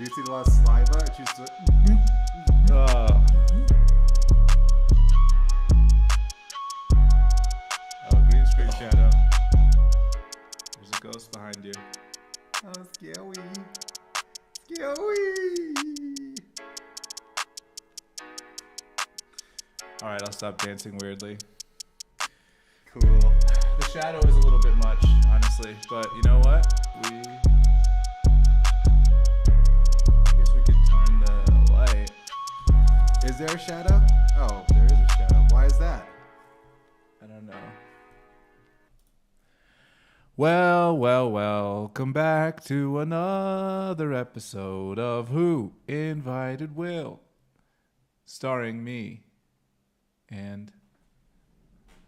producing a lot of saliva. And she's green screen shadow. There's a ghost behind you. oh, scary. Scary. All right, I'll stop dancing weirdly. Cool. The shadow is a little bit much, honestly, but you know what? I guess we could turn the light. Is there a shadow? Oh, there is a shadow. Why is that? I don't know. Well, welcome back to another episode of Who Invited Will, starring me and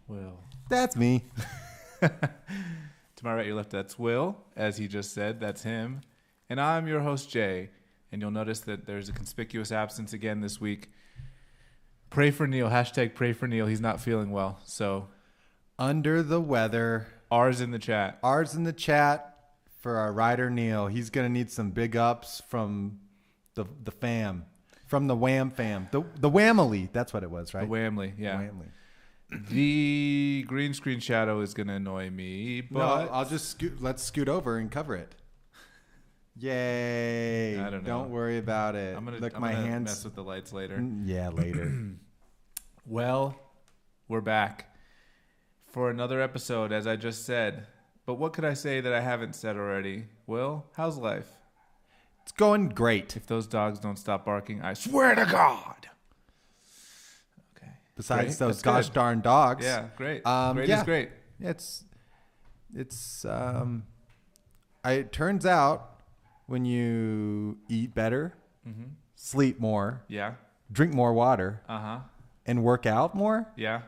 Will. That's me. To my right, your left, that's Will. As he just said, that's him. And I'm your host, Jay. And you'll notice that there's a conspicuous absence again this week. Pray for Neil. Hashtag pray for Neil. He's not feeling well. So Under the weather. R's in the chat. R's in the chat for our rider Neil. He's going to need some big ups from the fam. From the Wham fam. The Whamily. That's what it was, right? The Whamily, yeah. The Whamily. The green screen shadow is going to annoy me, but No, I'll just let's scoot over and cover it. Yay. I don't know. Don't worry about it. I'm Look, gonna my hands. mess with the lights later. Yeah, later. Well, we're back for another episode, as I just said. But what could I say that I haven't said already? Will, how's life? It's going great. If those dogs don't stop barking, I swear to God. Okay. Besides Great. those That's gosh good. darn dogs. Yeah, great. Great yeah. is great. It's it turns out when you eat better, sleep more, Yeah. drink more water, Uh-huh. and work out more, Yeah.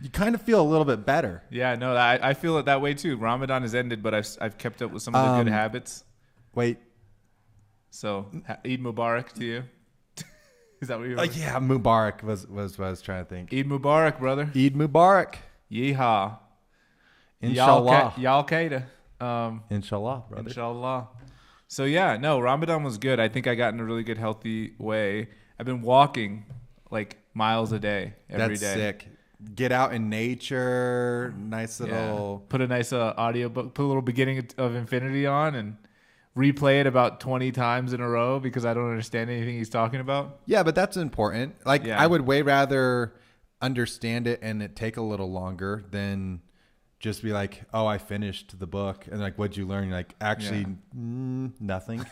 you kind of feel a little bit better. Yeah, no, I feel it that way too. Ramadan has ended, but I've kept up with some of the good habits. Wait. So, Eid Mubarak to you. Is that what you were? Yeah, Mubarak was what I was trying to think. Eid Mubarak, brother. Eid Mubarak. Yeehaw. Inshallah. Y'all Qaeda. Inshallah, brother. Inshallah. So yeah, no, Ramadan was good. I think I got in a really good, healthy way. I've been walking like miles a day every day. That's sick. Get out in nature. Nice little. Put a nice audio book, put a little beginning of Infinity on and replay it about 20 times in a row because I don't understand anything he's talking about. Yeah, but that's important. Like, Yeah. I would way rather understand it and it take a little longer than just be like, oh, I finished the book. And like, what'd you learn? You're like, actually, nothing.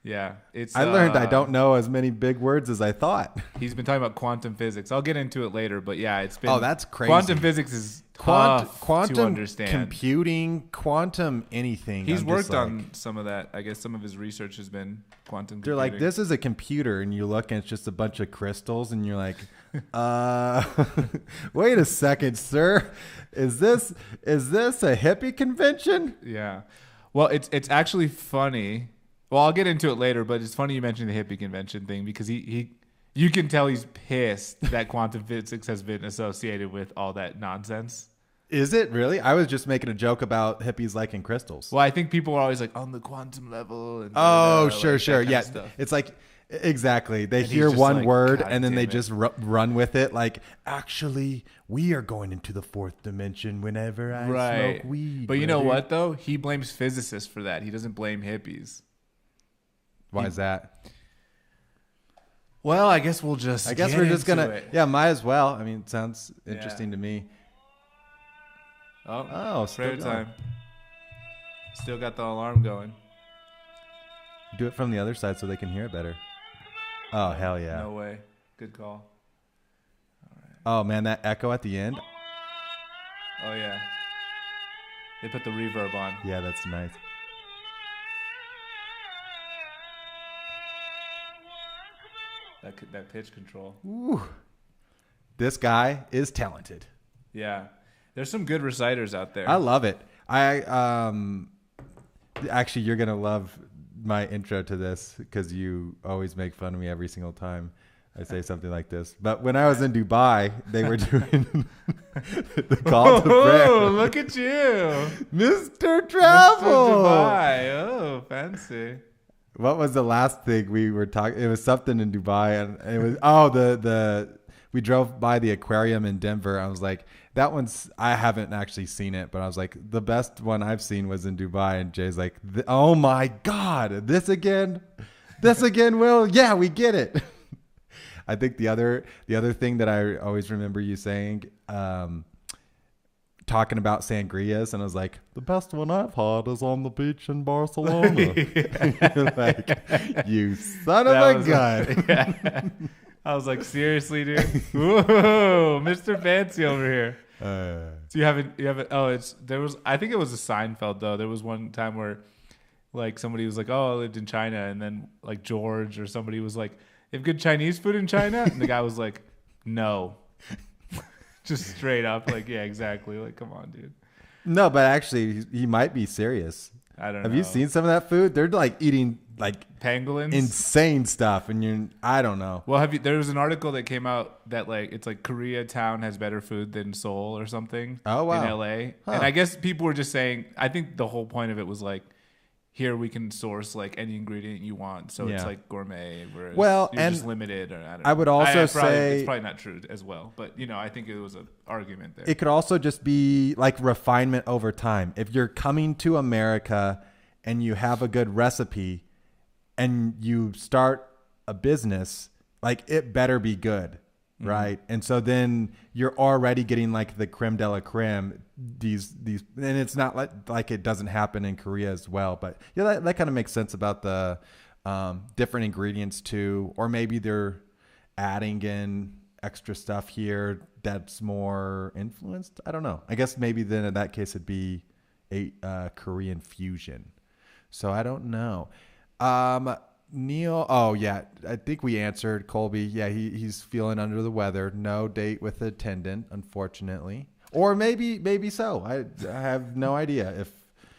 Yeah. It's I learned I don't know as many big words as I thought. He's been talking about quantum physics. I'll get into it later, but yeah, it's been. Oh, that's crazy. Quantum physics is tough quantum to understand. computing, quantum anything. He's I'm worked just like, on some of that. I guess some of his research has been quantum They're computing. like, this is a computer, and you look and it's just a bunch of crystals, and you're like, wait a second, sir. Is this a hippie convention? Yeah. Well, it's actually funny. Well, I'll get into it later, but it's funny you mentioned the hippie convention thing because you can tell he's pissed that quantum physics has been associated with all that nonsense. Is it really? I was just making a joke about hippies liking crystals. Well, I think people are always like on the quantum level. And Oh, like sure. that kind Yeah. of stuff. It's like, exactly. They And he's hear just one like, word "God and then they damn it." just run with it. Like, actually, we are going into the fourth dimension whenever I smoke weed. But you know brother." what, though? He blames physicists for that. He doesn't blame hippies. Why is that? Well, I guess we'll just I guess get we're just into going to, it. yeah, might as well. I mean, it sounds interesting to me. Oh, still prayer going. time. Still got the alarm going. Do it from the other side so they can hear it better. Oh, hell yeah. No way. Good call. Oh, man, that echo at the end. Oh, yeah. They put the reverb on. Yeah, that's nice. That pitch control. Ooh. This guy is talented. Yeah. There's some good reciters out there. I love it. Actually, you're going to love my intro to this because you always make fun of me every single time I say something like this. But when I was in Dubai, they were doing the call to prayer. Oh, look at you. Mr. Travel. Mr. Dubai. Oh, fancy. What was the last thing we were talking? It was something in Dubai, and it was the we drove by the aquarium in Denver. I was like, that one's I haven't actually seen it, but I was like, the best one I've seen was in Dubai, and Jay's like, oh my god, this again, Will? Yeah, we get it. I think the other thing that I always remember you saying, talking about sangrias, and I was like, the best one I've had is on the beach in Barcelona. You're like, you son of a gun. Yeah. I was like, seriously, dude? Whoa, Mr. Fancy over here. So you haven't, I think it was a Seinfeld though. There was one time where like somebody was like, oh, I lived in China. And then like George or somebody was like, you have good Chinese food in China? And the guy was like, no. Just straight up, like, yeah, exactly. Like, come on, dude. No, but actually, he might be serious. I don't know. Have you seen some of that food? They're like eating like pangolins, insane stuff, and I don't know. Well, there was an article that came out that like it's like Koreatown has better food than Seoul or something. Oh wow, in LA, and I guess people were just saying. I think the whole point of it was like, here we can source like any ingredient you want, so it's like gourmet. Whereas you're just limited, or I don't know. I would also say it's probably not true as well, but I think it was an argument there. It could also just be like refinement over time. If you're coming to America and you have a good recipe and you start a business, like it better be good. Right. And so then you're already getting like the creme de la creme, these, and it's not like it doesn't happen in Korea as well, but yeah, that kind of makes sense about the different ingredients too, or maybe they're adding in extra stuff here that's more influenced. I don't know. I guess maybe then in that case it'd be a Korean fusion. So I don't know. Neil, oh yeah, I think we answered Colby. Yeah, he's feeling under the weather. No date with attendant, unfortunately. Or maybe so. I have no idea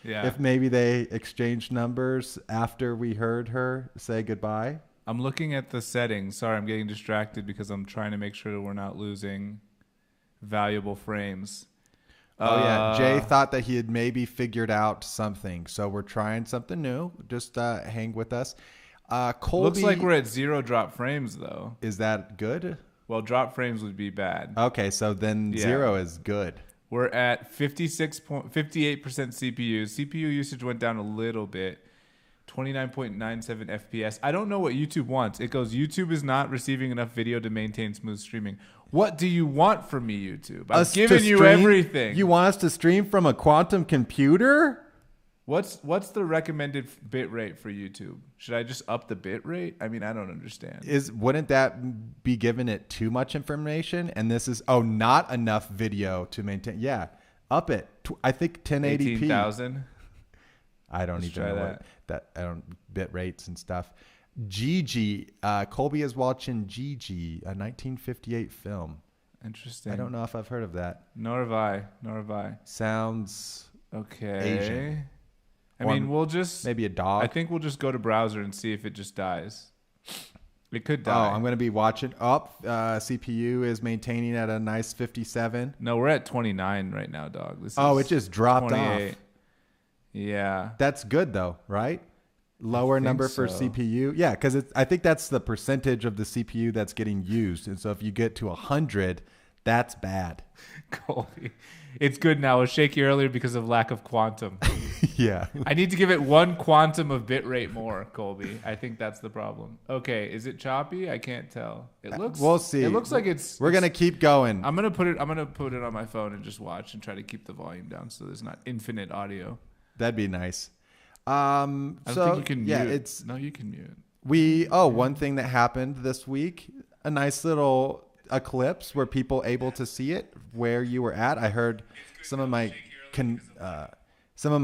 if maybe they exchanged numbers after we heard her say goodbye. I'm looking at the settings. Sorry, I'm getting distracted because I'm trying to make sure that we're not losing valuable frames. Oh yeah, Jay thought that he had maybe figured out something, so we're trying something new. Just hang with us. Colby, looks like we're at 0 drop frames though. Is that good? Well, drop frames would be bad. Okay, so then 0 is good. We're at 58% CPU. CPU usage went down a little bit. 29.97 FPS. I don't know what YouTube wants. It goes, YouTube is not receiving enough video to maintain smooth streaming. What do you want from me, YouTube? I've given you everything. You want us to stream from a quantum computer? What's the recommended bit rate for YouTube? Should I just up the bit rate? I mean, I don't understand. Wouldn't that be giving it too much information? And this is not enough video to maintain. Yeah, up it. I think 1080p. 18,000. I don't even know that. I don't bit rates and stuff. Gigi, Colby is watching Gigi, a 1958 film. Interesting. I don't know if I've heard of that. Nor have I. Sounds okay. Asian. I mean, we'll just maybe a dog. I think we'll just go to browser and see if it just dies. It could die. Oh, I'm going to be watching. CPU is maintaining at a nice 57. No, we're at 29 right now, dog. It just dropped 28. off. Yeah. That's good though, right? Lower number for CPU. Yeah, because I think that's the percentage of the CPU that's getting used. And so if you get to 100, that's bad. Colby. It's good now. It was shaky earlier because of lack of quantum. Yeah. I need to give it 1 quantum of bit rate more, Colby. I think that's the problem. Okay, is it choppy? I can't tell. We'll see. It looks like we're going to keep going. I'm going to put it on my phone and just watch and try to keep the volume down so there's not infinite audio. That'd be nice. I don't think you can mute. No, you can mute. One thing that happened this week, a nice little eclipse where people able to see it where you were at. I heard some of my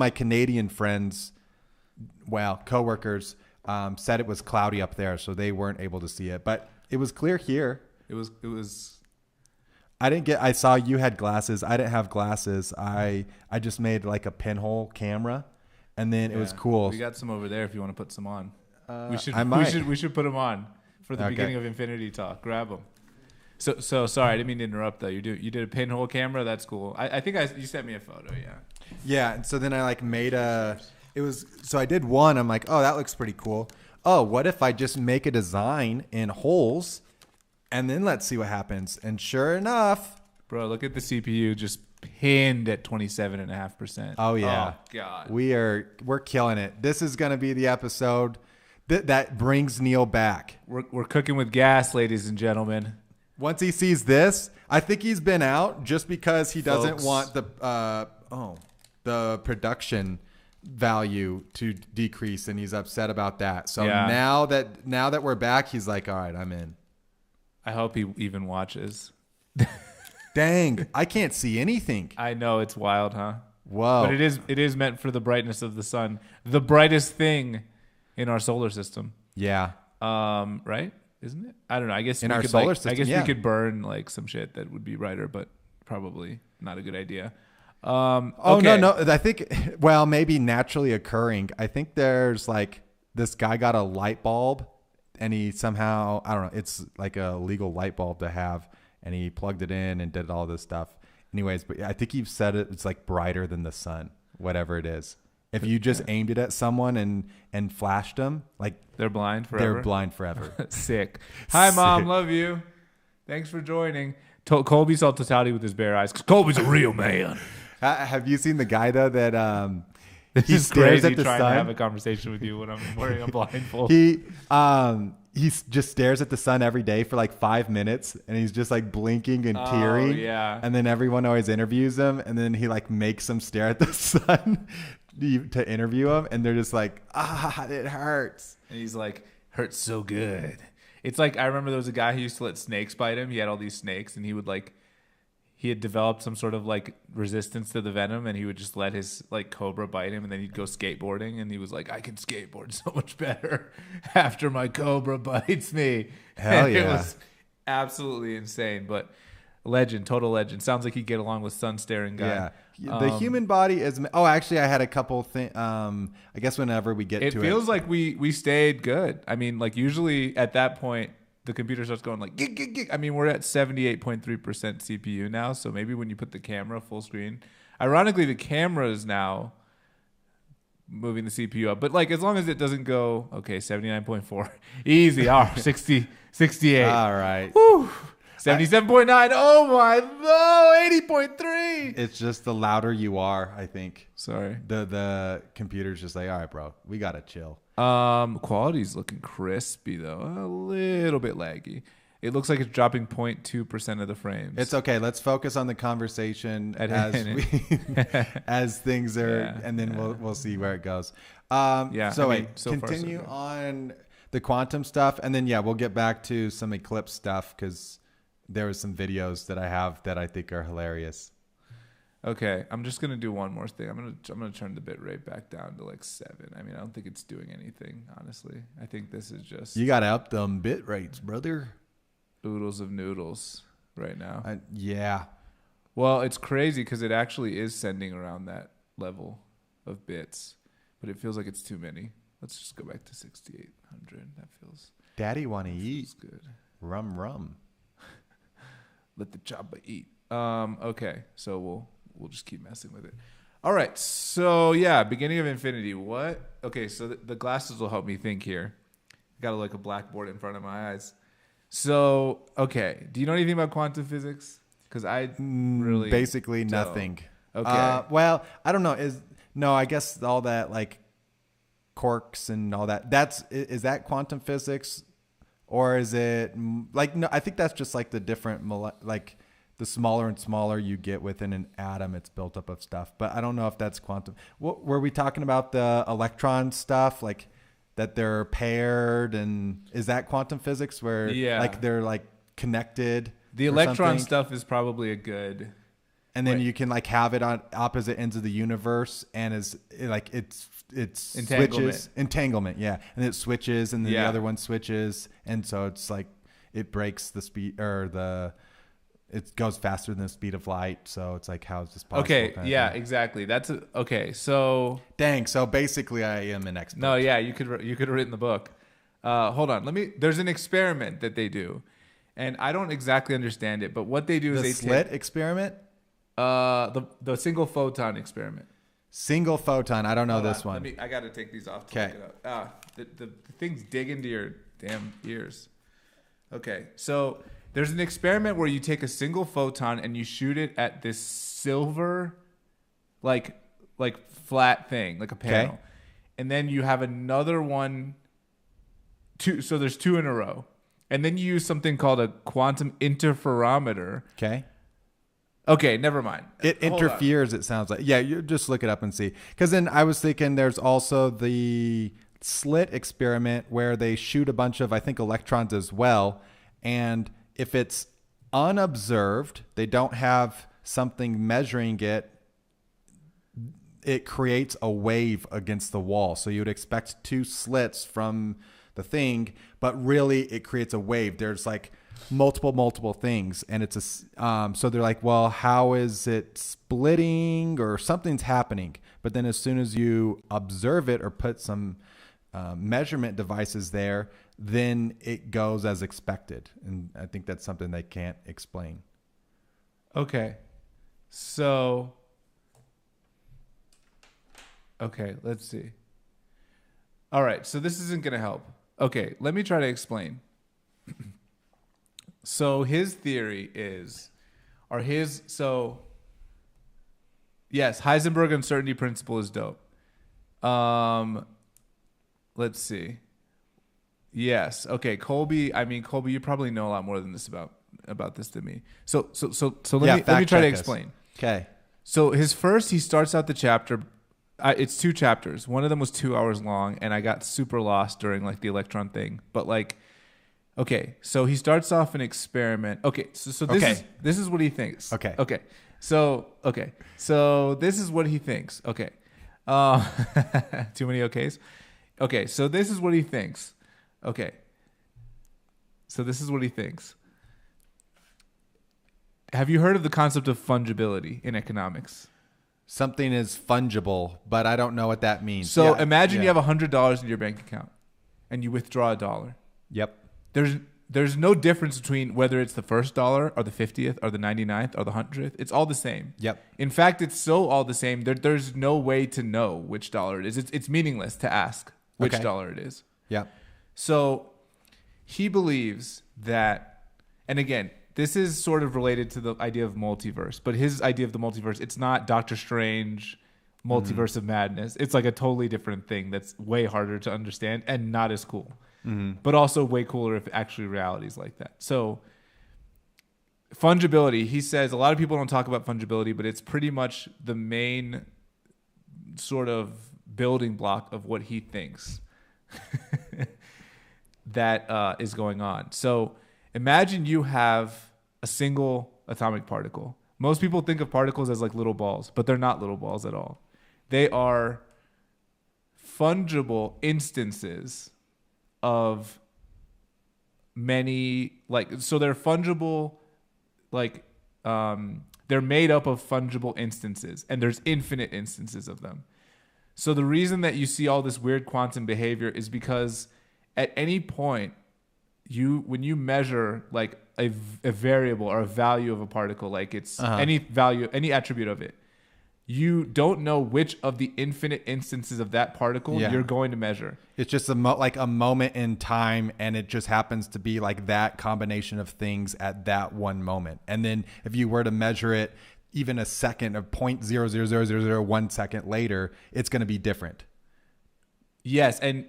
Canadian friends, coworkers, said it was cloudy up there, so they weren't able to see it. But it was clear here. It was. I saw you had glasses. I didn't have glasses. I just made like a pinhole camera, and then it was cool. We got some over there if you want to put some on. We should put them on for the beginning of Infinity Talk. Grab them. So sorry, I didn't mean to interrupt though. You did a pinhole camera. That's cool. I think you sent me a photo. Yeah. Yeah. And so then I like made a So I did one. I'm like, oh, that looks pretty cool. Oh, what if I just make a design in holes and then let's see what happens. And sure enough, Bro, look at the CPU just pinned at 27.5%. oh yeah, Oh, God. we're killing it. This is going to be the episode that brings Neil back. We're cooking with gas, ladies and gentlemen. Once he sees this, I think he's been out just because he doesn't Folks. want the production value to decrease, and he's upset about that. So Yeah. now that we're back, he's like, all right, I'm in. I hope he even watches. Dang, I can't see anything. I know it's wild, huh? Whoa. But it is meant for the brightness of the sun, the brightest thing in our solar system. Yeah. Right? Isn't it? I don't know. I guess In we our could, solar I system, guess yeah. we could burn like some shit that would be brighter, but probably not a good idea. Oh, Okay. no. I think, well, maybe naturally occurring. I think there's like this guy got a light bulb and he somehow, I don't know, it's like a legal light bulb to have, and he plugged it in and did all this stuff. Anyways, but I think you've said it's like brighter than the sun, whatever it is. If you just aimed it at someone and flashed them, like They're blind forever. they're blind forever. Sick. Hi, Mom. Sick. Love you. Thanks for joining. Colby saw totality with his bare eyes because Colby's a real man. Have you seen the guy though that This he is stares crazy at the trying to sun? have a conversation with you when I'm wearing a blindfold. He just stares at the sun every day for like 5 minutes, and he's just like blinking and tearing. yeah. And then everyone always interviews him, and then he like makes them stare at the sun to interview him, and they're just like, it hurts. And he's like, hurts so good. It's like, I remember there was a guy who used to let snakes bite him. He had all these snakes, and he had developed some sort of like resistance to the venom, and he would just let his like cobra bite him, and then he'd go skateboarding, and he was like, I can skateboard so much better after my cobra bites me. Hell And yeah. It was absolutely insane, but legend, total legend. Sounds like he'd get along with sun staring guy. Yeah. The human body is. Oh, actually, I had a couple things. I guess whenever we get It to feels it, like we stayed good. I mean, like usually at that point, the computer starts going like gig, gig, gig. I mean, we're at 78.3% CPU now, so maybe when you put the camera full screen, ironically, the camera is now moving the CPU up. But like as long as it doesn't go 79.4, easy. 68. all right. Whew. 77.9. Oh my, no, 80.3. It's just the louder you are, I think. Sorry. The computer's just like, all right, bro, we gotta chill. Quality's looking crispy though, a little bit laggy. It looks like it's dropping 0.2% of the frames. It's okay. Let's focus on the conversation as things are, and then we'll see where it goes. So continue on the quantum stuff, and then we'll get back to some Eclipse stuff because there was some videos that I have that I think are hilarious. Okay, I'm just gonna do one more thing. I'm gonna turn the bit rate back down to like 7. I mean, I don't think it's doing anything, honestly. I think this is just You gotta up them bit rates, brother. oodles of noodles right now. Yeah. Well, it's crazy because it actually is sending around that level of bits, but it feels like it's too many. Let's just go back to 6,800. That feels Daddy wanna eat. good. Rum. Let the chopper eat. Okay, so we'll just keep messing with it. All right, so beginning of infinity. What? Okay, so the glasses will help me think here. I got like a blackboard in front of my eyes. So, okay, do you know anything about quantum physics? Because I really basically don't. nothing. Okay. Well, I don't know. I guess all that like quarks and all that. Is that quantum physics, or is it like no? I think that's just like the different like. The smaller and smaller you get within an atom, it's built up of stuff. But I don't know if that's quantum. What, were we talking about the electron stuff, like that they're paired, and is that quantum physics where like they're like connected? The electron stuff is probably a good. And then you can like have it on opposite ends of the universe, and it's switches entanglement, and it switches, and then the other one switches, and so it's like it breaks the speed or it goes faster than the speed of light. So it's like, how is this possible? Okay, exactly. Okay. So dang. So basically, I am an expert. No, you could have written the book. Hold on. There's an experiment that they do, and I don't exactly understand it, but what they do is they slit experiment. The single photon experiment. Single photon. I don't know this one. I got to take these off to look it up. The things dig into your damn ears. Okay, so there's an experiment where you take a single photon and you shoot it at this silver, like flat thing, like a panel. Okay. And then you have another one, so there's two in a row. And then you use something called a quantum interferometer. Okay, never mind. It interferes, it sounds like. Yeah, you just look it up and see. Because then I was thinking there's also the slit experiment where they shoot a bunch of, I think, electrons as well. And if it's unobserved, they don't have something measuring it, it creates a wave against the wall. So you would expect two slits from the thing, but really it creates a wave. There's like multiple things, and it's a so they're like, well, how is it splitting, or something's happening? But then as soon as you observe it or put some measurement devices there, then it goes as expected. And I think that's something they can't explain. Okay, so let's see. All right, so this isn't going to help. Okay, let me try to explain. So his theory is, yes, Heisenberg uncertainty principle is dope. Let's see. Yes. Okay, Colby, you probably know a lot more than this about this than me. So let me try to explain. Okay. So he starts out the chapter. It's 2 chapters. One of them was 2 hours long, and I got super lost during like the electron thing. But like, okay, so he starts off an experiment. Okay, so this is what he thinks. Okay. So this is what he thinks. Okay. Too many okays. Okay, so this is what he thinks. Okay. So this is what he thinks. Have you heard of the concept of fungibility in economics? Something is fungible, but I don't know what that means. So imagine you have $100 in your bank account and you withdraw $1. Yep. There's no difference between whether it's the first dollar or the 50th or the 99th or the 100th. It's all the same. Yep. In fact, it's so all the same. There's no way to know which dollar it is. It's meaningless to ask which dollar it is. Yep. So he believes that, and again, this is sort of related to the idea of multiverse, but his idea of the multiverse, it's not Doctor Strange, multiverse of madness. It's like a totally different thing that's way harder to understand and not as cool, but also way cooler if actually reality is like that. So fungibility, he says a lot of people don't talk about fungibility, but it's pretty much the main sort of building block of what he thinks that is going on. So imagine you have a single atomic particle. Most people think of particles as like little balls, but they're not little balls at all. They are fungible instances of many, so they're fungible, they're made up of fungible instances, and there's infinite instances of them. So the reason that you see all this weird quantum behavior is because at any point, when you measure like a variable or a value of a particle, like it's any value, any attribute of it, you don't know which of the infinite instances of that particle you're going to measure. It's just like a moment in time, and it just happens to be like that combination of things at that one moment. And then if you were to measure it even a second of 0.00001 second later, it's going to be different. Yes, and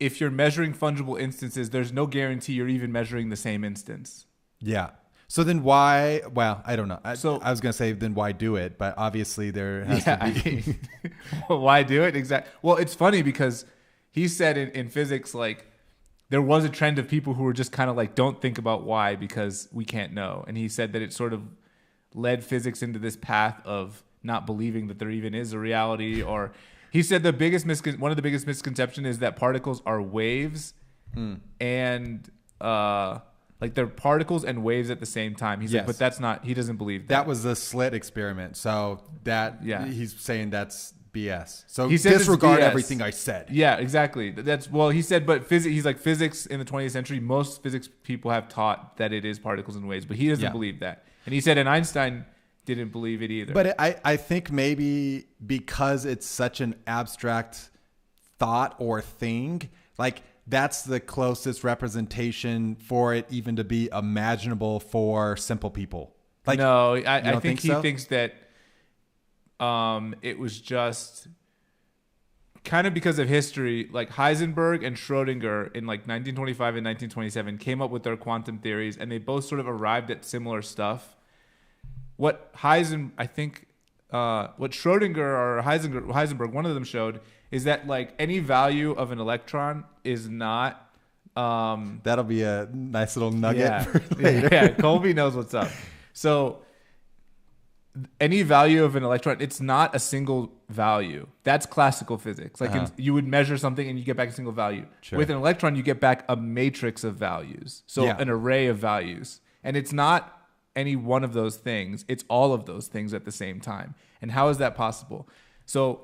if you're measuring fungible instances, there's no guarantee you're even measuring the same instance. Yeah. So then why? Well, I don't know. I was going to say then why do it, but obviously there has to be. Why do it? Exactly. Well, it's funny because he said in physics, like there was a trend of people who were just kind of like, don't think about why because we can't know. And he said that it sort of led physics into this path of not believing that there even is a reality. Or he said one of the biggest misconceptions is that particles are waves and like they're particles and waves at the same time. He's like, but that's not, he doesn't believe that. That was the slit experiment. So he's saying that's BS. So he disregard everything I said. Yeah, exactly. He said, but he's like physics in the 20th century, most physics people have taught that it is particles and waves, but he doesn't believe that. And he said, and Einstein didn't believe it either. But I think maybe because it's such an abstract thought or thing, like that's the closest representation for it even to be imaginable for simple people. Like, no, I think he so? thinks that it was just kind of because of history. Like Heisenberg and Schrodinger in like 1925 and 1927 came up with their quantum theories, and they both sort of arrived at similar stuff. What Schrodinger or Heisenberg, one of them showed, is that like any value of an electron is not. That'll be a nice little nugget Yeah, for later. yeah. Colby knows what's up. So any value of an electron, it's not a single value. That's classical physics. Like you would measure something and you get back a single value. Sure. With an electron, you get back a matrix of values. So Yeah. an array of values. And it's not any one of those things. It's all of those things at the same time. And how is that possible? So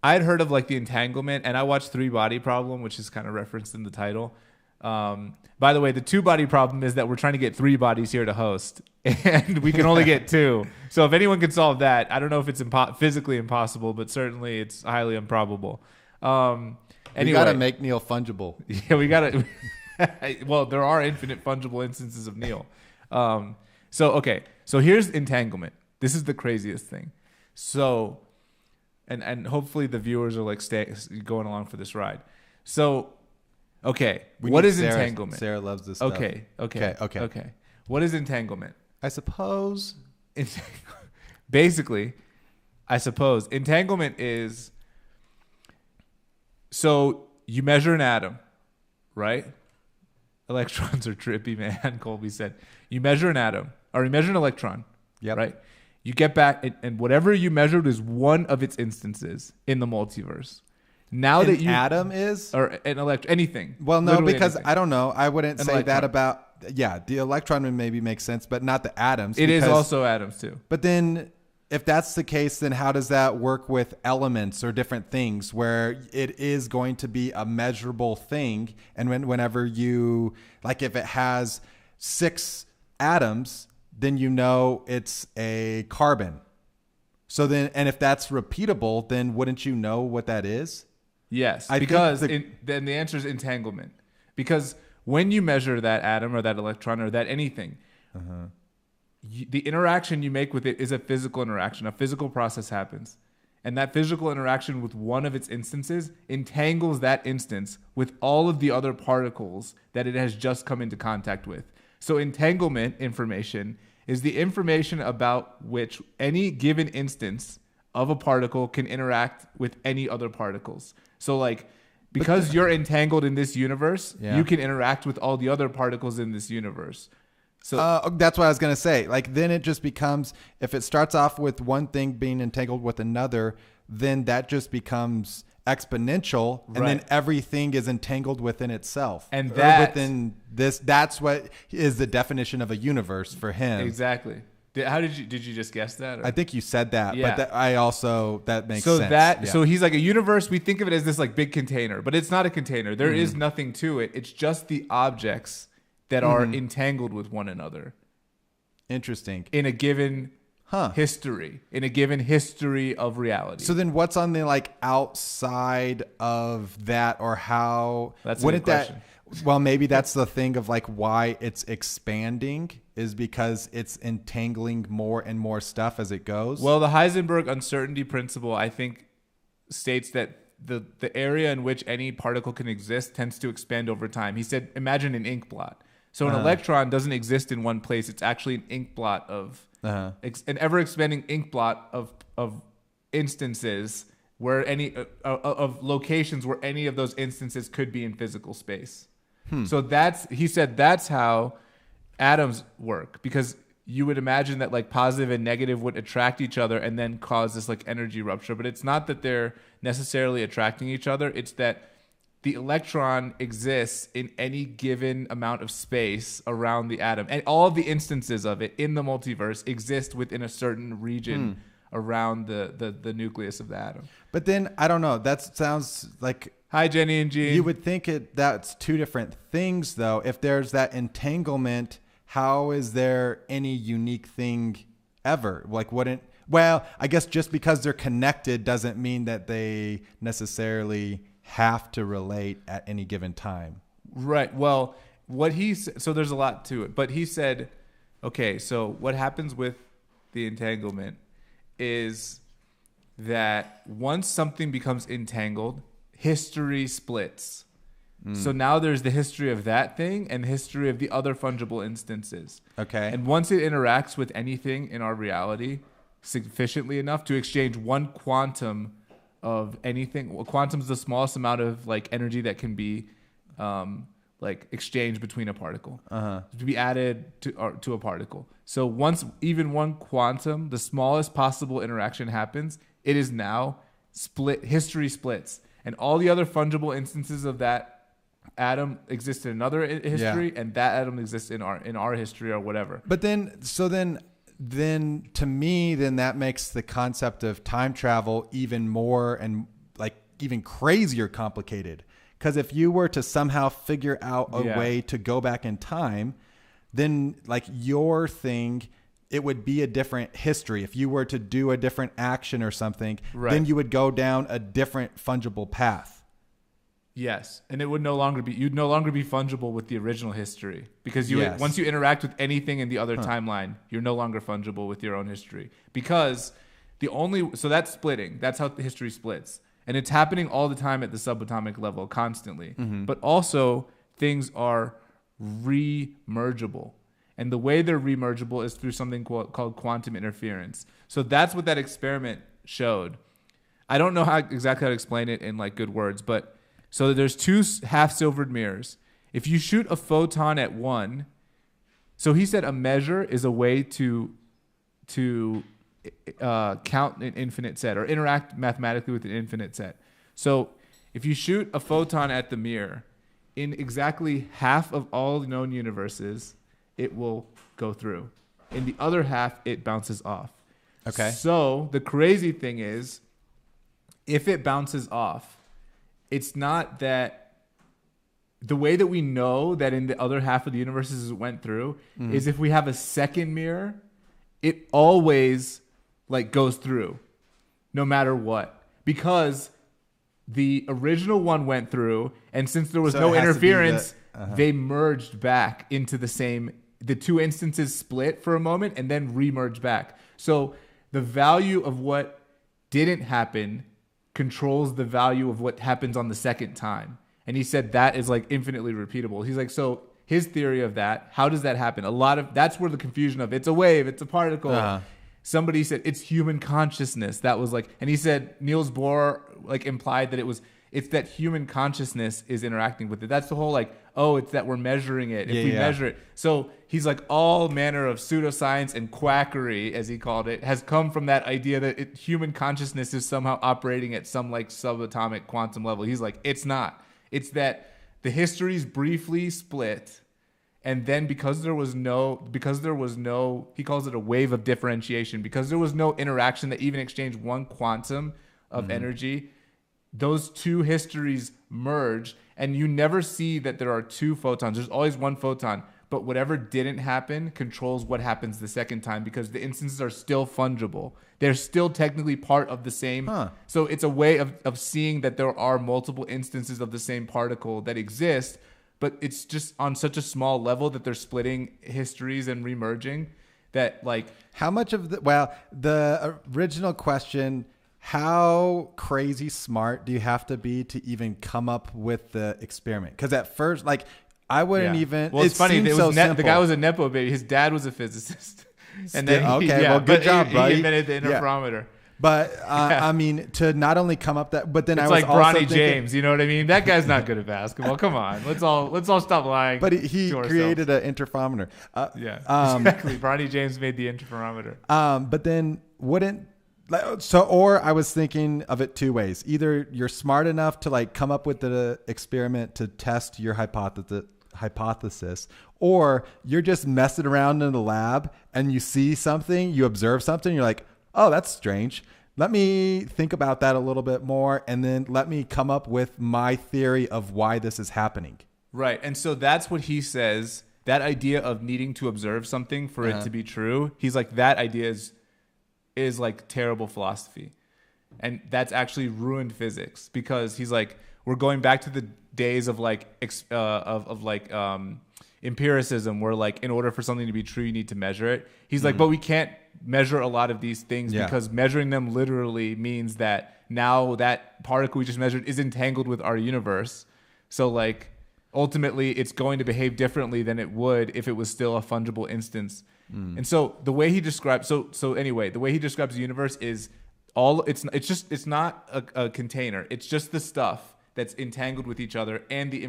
I had heard of like the entanglement, and I watched Three Body Problem, which is kind of referenced in the title. By the way, the two body problem is that we're trying to get three bodies here to host, and we can only get two. So if anyone can solve that, I don't know if it's physically impossible, but certainly it's highly improbable. Anyway, You got to make Neil fungible. yeah, we got to. Well, there are infinite fungible instances of Neil. So here's entanglement. This is the craziest thing. So, and hopefully the viewers are like going along for this ride. So, okay, what is entanglement? Sarah loves this stuff. Okay. What is entanglement? I suppose. Basically, I suppose entanglement is, so you measure an atom, right? Electrons are trippy, man. Colby said, you measure an atom, or you measure an electron, Yep. right? You get back, and whatever you measured is one of its instances in the multiverse. Now An that you atom is? or an anything. Well, no, Literally because anything. I don't know. I wouldn't An say electron. that about. Yeah, the electron would maybe make sense, but not the atoms. It is because- also atoms too. But then, if that's the case, then how does that work with elements or different things where it is going to be a measurable thing? And whenever you, like if it has 6 atoms, then you know it's a carbon. So then, and if that's repeatable, then wouldn't you know what that is? Yes, I think because the- then the answer is entanglement. Because when you measure that atom or that electron or that anything, the interaction you make with it is a physical interaction. A physical process happens. And that physical interaction with one of its instances entangles that instance with all of the other particles that it has just come into contact with. So entanglement information is the information about which any given instance of a particle can interact with any other particles. So like, because you're entangled in this universe, Yeah. you can interact with all the other particles in this universe. So That's what I was going to say. Like then it just becomes, if it starts off with one thing being entangled with another, then that just becomes exponential, and then Right. everything is entangled within itself. And Or that's- within this, that's what is the definition of a universe for him. exactly. How did you just guess that? Or? I think you said that, Yeah. but that makes So sense. so he's like a universe. We think of it as this like big container, but it's not a container. There Mm-hmm. is nothing to it. It's just the objects that are entangled with one another Interesting. in a given history, in a given history of reality. So then what's on the like outside of that, or how That's a wouldn't good that question. well, maybe that's the thing of like why it's expanding is because it's entangling more and more stuff as it goes. Well, the Heisenberg uncertainty principle, I think, states that the area in which any particle can exist tends to expand over time. He said, imagine an ink blot. So an electron doesn't exist in one place. It's actually an ink blot of an ever expanding ink blot of instances where any of locations where any of those instances could be in physical space. So he said that's how atoms work, because you would imagine that like positive and negative would attract each other and then cause this like energy rupture, but it's not that they're necessarily attracting each other. It's that the electron exists in any given amount of space around the atom, and all of the instances of it in the multiverse exist within a certain region around the nucleus of the atom. But then I don't know. That sounds like Hi, Jenny and Jean. you would think that's two different things though. If there's that entanglement, how is there any unique thing ever. Like wouldn't, well, I guess just because they're connected doesn't mean that they necessarily have to relate at any given time. Right. Well, so there's a lot to it, but he said, okay, so what happens with the entanglement is that once something becomes entangled, history splits. So now there's the history of that thing and the history of the other fungible instances. Okay. And once it interacts with anything in our reality sufficiently enough to exchange one quantum of anything, well, quantum is the smallest amount of like energy that can be like exchanged between a particle to be added to a particle. So once even one quantum, the smallest possible interaction happens, it is now split. History splits, and all the other fungible instances of that atom exist in another history, and that atom exists in our history or whatever. But then to me, then that makes the concept of time travel even more and like even crazier complicated. Because if you were to somehow figure out a way to go back in time, then like your thing, it would be a different history. If you were to do a different action or something, then you would go down a different fungible path. Yes, and it would you'd no longer be fungible with the original history because once you interact with anything in the other timeline, you're no longer fungible with your own history because so that's splitting. That's how the history splits, and it's happening all the time at the subatomic level, constantly. But also things are remergeable, and the way they're remergeable is through something called quantum interference. So that's what that experiment showed. I don't know exactly how to explain it in like good words, but. So there's two half-silvered mirrors. If you shoot a photon at one, so he said a measure is a way to count an infinite set or interact mathematically with an infinite set. So if you shoot a photon at the mirror, in exactly half of all known universes, it will go through. In the other half, it bounces off. Okay. So the crazy thing is, if it bounces off, it's not that the way that we know that in the other half of the universes it went through is if we have a second mirror, it always like goes through no matter what, because the original one went through, and since there was no interference, they merged back into the two instances split for a moment and then remerged back. So the value of what didn't happen controls the value of what happens on the second time. And he said that is like infinitely repeatable. He's like, so his theory of that, how does that happen? That's where the confusion of it's a wave, it's a particle. Somebody said it's human consciousness. That was like, and he said Niels Bohr like implied that it's that human consciousness is interacting with it. That's the whole like, oh, it's that we're measuring it. If we measure it. So he's like all manner of pseudoscience and quackery, as he called it, has come from that idea that human consciousness is somehow operating at some like subatomic quantum level. He's like, it's not. It's that the histories briefly split, and then because there was no, he calls it a wave of differentiation, because there was no interaction that even exchanged one quantum of energy, those two histories merge, and you never see that there are two photons. There's always one photon, but whatever didn't happen controls what happens the second time, because the instances are still fungible. They're still technically part of the same. So it's a way of seeing that there are multiple instances of the same particle that exist, but it's just on such a small level that they're splitting histories and remerging that like... How much of the original question... How crazy smart do you have to be to even come up with the experiment? Because at first, like, I wouldn't even. Well, it's funny. The guy was a nepo baby. His dad was a physicist, and then good job, buddy. He invented the interferometer. But I mean, to not only come up that, but then it's I was like also Bronny James. You know what I mean? That guy's not good at basketball. Come on, let's all stop lying. But he created an interferometer. Exactly. Bronny James made the interferometer. But then wouldn't. Or I was thinking of it two ways. Either you're smart enough to like come up with the experiment to test your hypothesis, or you're just messing around in the lab and you see something, you observe something, you're like, oh, that's strange. Let me think about that a little bit more, and then let me come up with my theory of why this is happening. Right. And so that's what he says that idea of needing to observe something for it to be true, he's like, that idea is like terrible philosophy. And that's actually ruined physics, because he's like, we're going back to the days of like empiricism, where like in order for something to be true, you need to measure it. He's like, but we can't measure a lot of these things because measuring them literally means that now that particle we just measured is entangled with our universe. So like ultimately it's going to behave differently than it would if it was still a fungible instance. And so the way he describes, anyway, the way he describes the universe is it's not a container. It's just the stuff that's entangled with each other, and the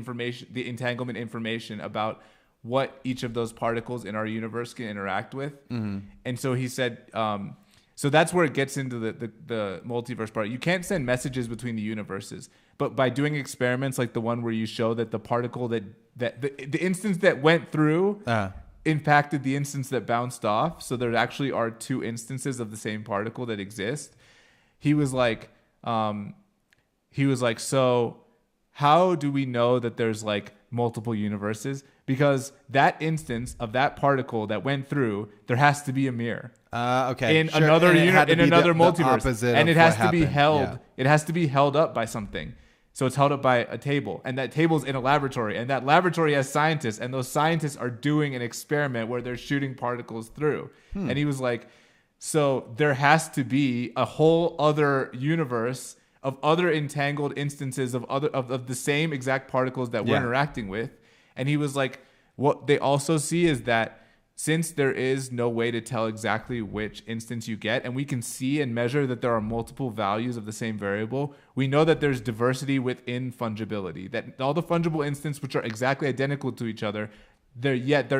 entanglement information about what each of those particles in our universe can interact with. And so he said, so that's where it gets into the multiverse part. You can't send messages between the universes, but by doing experiments like the one where you show that the particle that the instance that went through impacted the instance that bounced off, so there actually are two instances of the same particle that exist. He was like, so how do we know that there's like multiple universes? Because that instance of that particle that went through, there has to be a mirror. Okay. In another multiverse, and it has to be held. Yeah. It has to be held up by something. So it's held up by a table, and that table's in a laboratory, and that laboratory has scientists, and those scientists are doing an experiment where they're shooting particles through. And he was like, so there has to be a whole other universe of other entangled instances of the same exact particles that we're interacting with. And he was like, what they also see is that since there is no way to tell exactly which instance you get, and we can see and measure that there are multiple values of the same variable, we know that there's diversity within fungibility, that all the fungible instances which are exactly identical to each other, there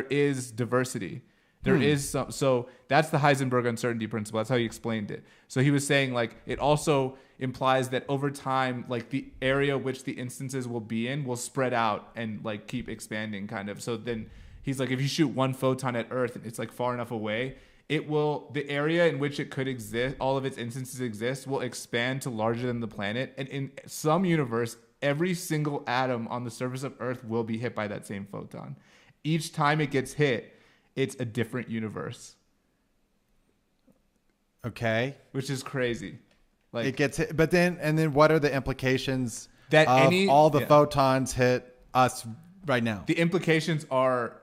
is diversity. There is some, so that's the Heisenberg uncertainty principle. That's how he explained it. So he was saying like, it also implies that over time, like the area which the instances will be in will spread out and like keep expanding kind of. So then he's like, if you shoot one photon at Earth and it's like far enough away, the area in which it could exist, all of its instances exist, will expand to larger than the planet. And in some universe, every single atom on the surface of Earth will be hit by that same photon. Each time it gets hit, it's a different universe. Okay. Which is crazy. Like it gets hit, but then what are the implications that of all the photons hit us right now? The implications are,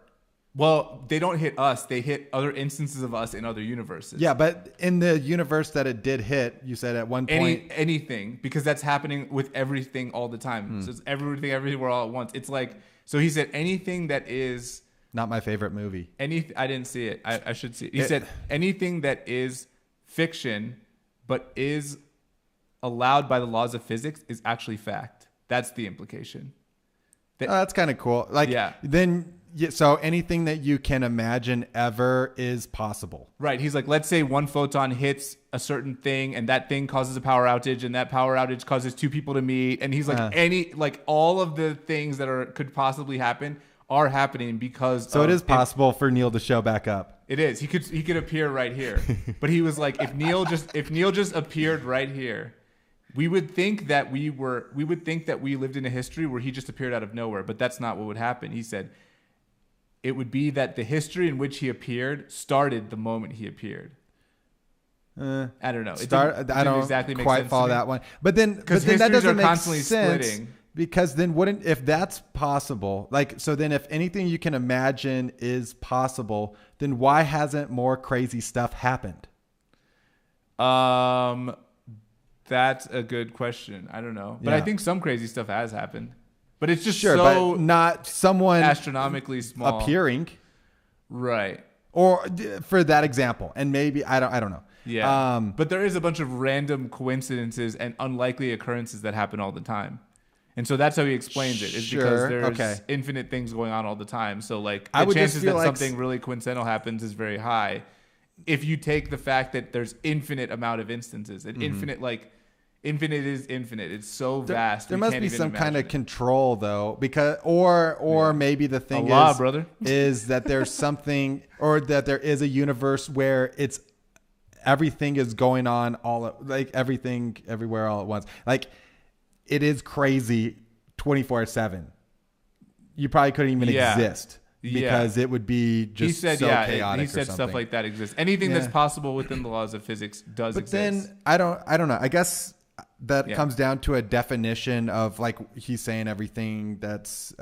well, they don't hit us. They hit other instances of us in other universes. Yeah, but in the universe that it did hit, you said at one point. Anything, because that's happening with everything all the time. So it's everything everywhere all at once. It's like, so he said anything that is... Not my favorite movie. I didn't see it. I should see it. He said anything that is fiction but is allowed by the laws of physics is actually fact. That's the implication. That's kind of cool. Like, so anything that you can imagine ever is possible. Right. He's like, let's say one photon hits a certain thing and that thing causes a power outage and that power outage causes two people to meet. And he's like, all of the things that could possibly happen are happening because so it is possible for Neil to show back up. It is. He could appear right here. But he was like, if Neil just appeared right here, we would think that we lived in a history where he just appeared out of nowhere, but that's not what would happen. He said it would be that the history in which he appeared started the moment he appeared. I don't know. I don't exactly quite follow that one. But then that doesn't make sense. Splitting. Because then if that's possible, like, so then if anything you can imagine is possible, then why hasn't more crazy stuff happened? That's a good question. I don't know. But I think some crazy stuff has happened. But it's just but not someone astronomically small appearing. Right. Or for that example. And maybe, I don't know. Yeah. But there is a bunch of random coincidences and unlikely occurrences that happen all the time. And so that's how he explains it. Is because there's infinite things going on all the time. So like the chances that something really coincidental happens is very high. If you take the fact that there's infinite amount of instances, and infinite is infinite. It's so vast. There must be some kind of control though, because or maybe the thing is that there's something, or that there is a universe where everything is going on everything everywhere all at once. Like, it is crazy 24/7. You probably couldn't even exist. because it would be just he said, so chaotic. he said stuff like that exists. Anything that's possible within the laws of physics does but exist. Then I don't know. I guess that comes down to a definition of, like, he's saying everything that's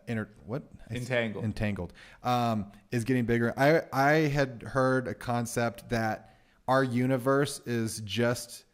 entangled is getting bigger. I had heard a concept that our universe is just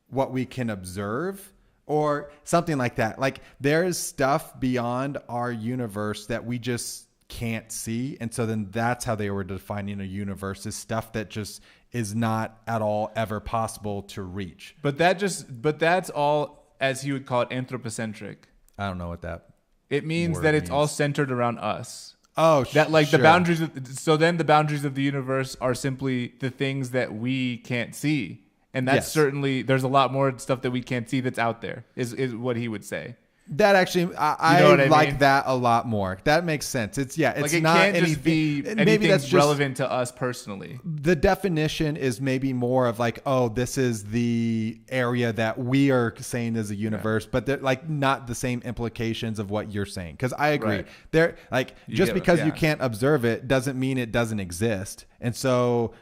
what we can observe, or something like that. Like, there's stuff beyond our universe that we just can't see. And so then that's how they were defining a universe, is stuff that just is not at all ever possible to reach. But that's all, as he would call it, anthropocentric. I don't know what that it means. That it's all centered around us. Oh, that like sure. The boundaries. So then the boundaries of the universe are simply the things that we can't see. And that's certainly, there's a lot more stuff that we can't see that's out there, is what he would say. That actually, I like that a lot more. That makes sense. It's like it not can't anything, just be anything maybe that's just relevant to us personally. The definition is maybe more of like, oh, this is the area that we are saying is a universe, but they're like not the same implications of what you're saying. Because I agree, they're like, just because you can't observe it doesn't mean it doesn't exist, and so.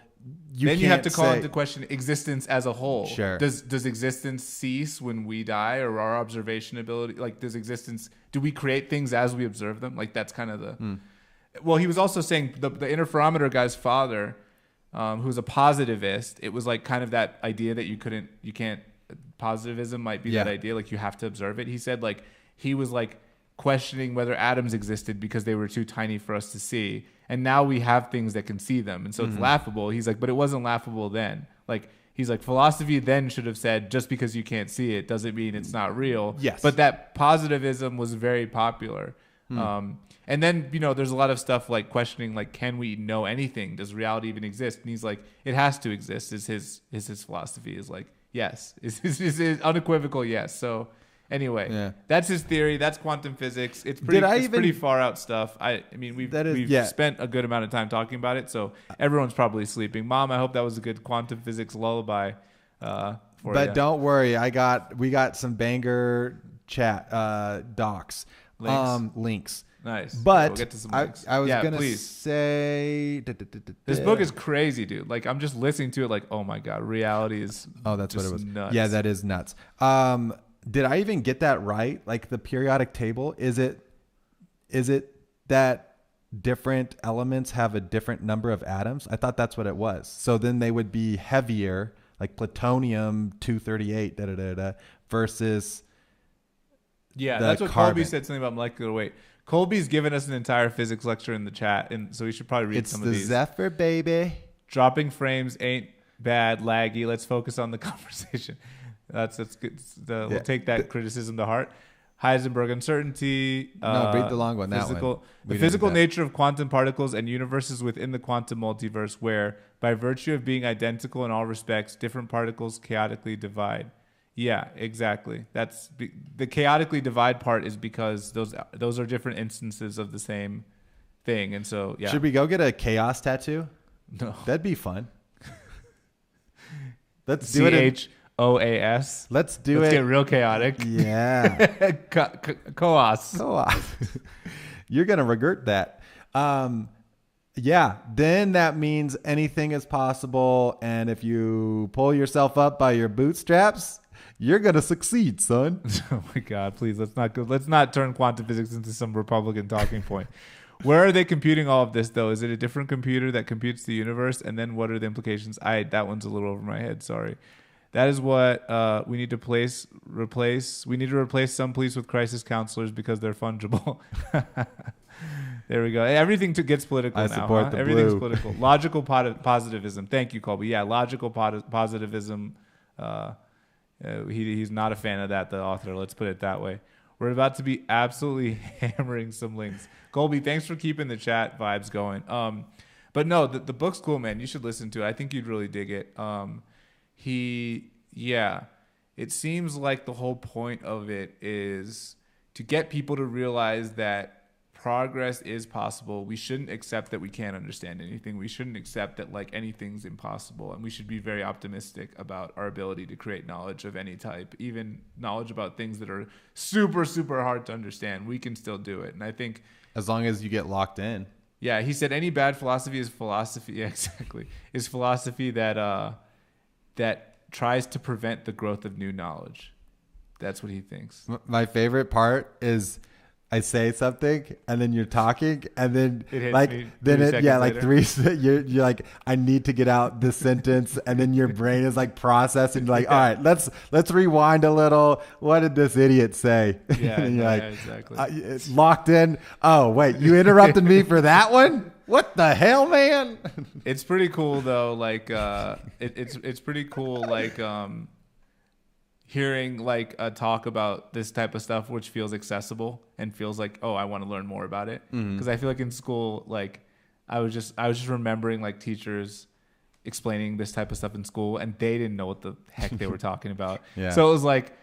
You have to call into question existence as a whole. Sure. Does existence cease when we die, or our observation ability? Like, do we create things as we observe them? Like, that's kind of the. Well, he was also saying the interferometer guy's father, who's a positivist. It was like kind of that idea that you can't. Positivism might be that idea. Like, you have to observe it. He said, like, he was like questioning whether atoms existed because they were too tiny for us to see. And now we have things that can see them. And so it's laughable. He's like, but it wasn't laughable then. Like, he's like, philosophy then should have said, just because you can't see it doesn't mean it's not real. Yes. But that positivism was very popular. And then, there's a lot of stuff like questioning, like, can we know anything? Does reality even exist? And he's like, it has to exist, is his philosophy, is like, yes. Is his unequivocal yes. So anyway, that's his theory. That's quantum physics. It's pretty far out stuff. I mean, we've spent a good amount of time talking about it, so everyone's probably sleeping. Mom, I hope that was a good quantum physics lullaby for you. But don't worry, we got some banger chat docs, links. Nice. But we'll get to some links. I was gonna say this book is crazy, dude. Like, I'm just listening to it, like, oh my god, reality is. Oh, that's what it was. Nuts. Yeah, that is nuts. Did I even get that right? Like, the periodic table, is it that different elements have a different number of atoms? I thought that's what it was. So then they would be heavier, like plutonium 238 versus that's what carbon. Colby said, something about molecular weight. Colby's given us an entire physics lecture in the chat, and so we should probably read some of these. It's the Zephyr, baby. Dropping frames ain't bad, laggy. Let's focus on the conversation. That's good. We'll take that criticism to heart. Heisenberg uncertainty. No, read the long one. The physical nature of quantum particles and universes within the quantum multiverse, where, by virtue of being identical in all respects, different particles chaotically divide. Yeah, exactly. That's the chaotically divide part is because those are different instances of the same thing, and so yeah. Should we go get a chaos tattoo? No, that'd be fun. Let's do it. OAS. Let's get real chaotic. Yeah. Coas. You're going to regret that. Yeah. Then that means anything is possible. And if you pull yourself up by your bootstraps, you're going to succeed, son. Oh my God, please. Let's not turn quantum physics into some Republican talking point. Where are they computing all of this, though? Is it a different computer that computes the universe? And then what are the implications? That one's a little over my head. Sorry. That is what we need to replace. We need to replace some police with crisis counselors because they're fungible. There we go. Everything gets political now. Support the Everything's blue. political. Logical positivism. Thank you, Colby. Yeah, logical positivism. He's not a fan of that, the author. Let's put it that way. We're about to be absolutely hammering some links. Colby, thanks for keeping the chat vibes going. But no, the book's cool, man. You should listen to it. I think you'd really dig it. It seems like the whole point of it is to get people to realize that progress is possible. We shouldn't accept that we can't understand anything. We shouldn't accept that like anything's impossible, and we should be very optimistic about our ability to create knowledge of any type, even knowledge about things that are super, super hard to understand. We can still do it. And I think As long as you get locked in. yeah, he said any bad philosophy is philosophy. Yeah, exactly. Is philosophy that that tries to prevent the growth of new knowledge. That's what he thinks. My favorite part is I say something and then you're talking and then It hits like me then 3 it seconds yeah like later. you're like I need to get out this sentence and then your brain is like processing like all right let's rewind a little. What did this idiot say? Yeah, and you're yeah, like exactly. it's locked in. Oh wait, you interrupted me for that one? What the hell, man? It's pretty cool though. Like it's pretty cool. Like hearing like a talk about this type of stuff, which feels accessible and feels like, oh, I want to learn more about it. Because I feel like in school, like I was just remembering like teachers explaining this type of stuff in school, and they didn't know what the heck they were talking about. Yeah. So it was like,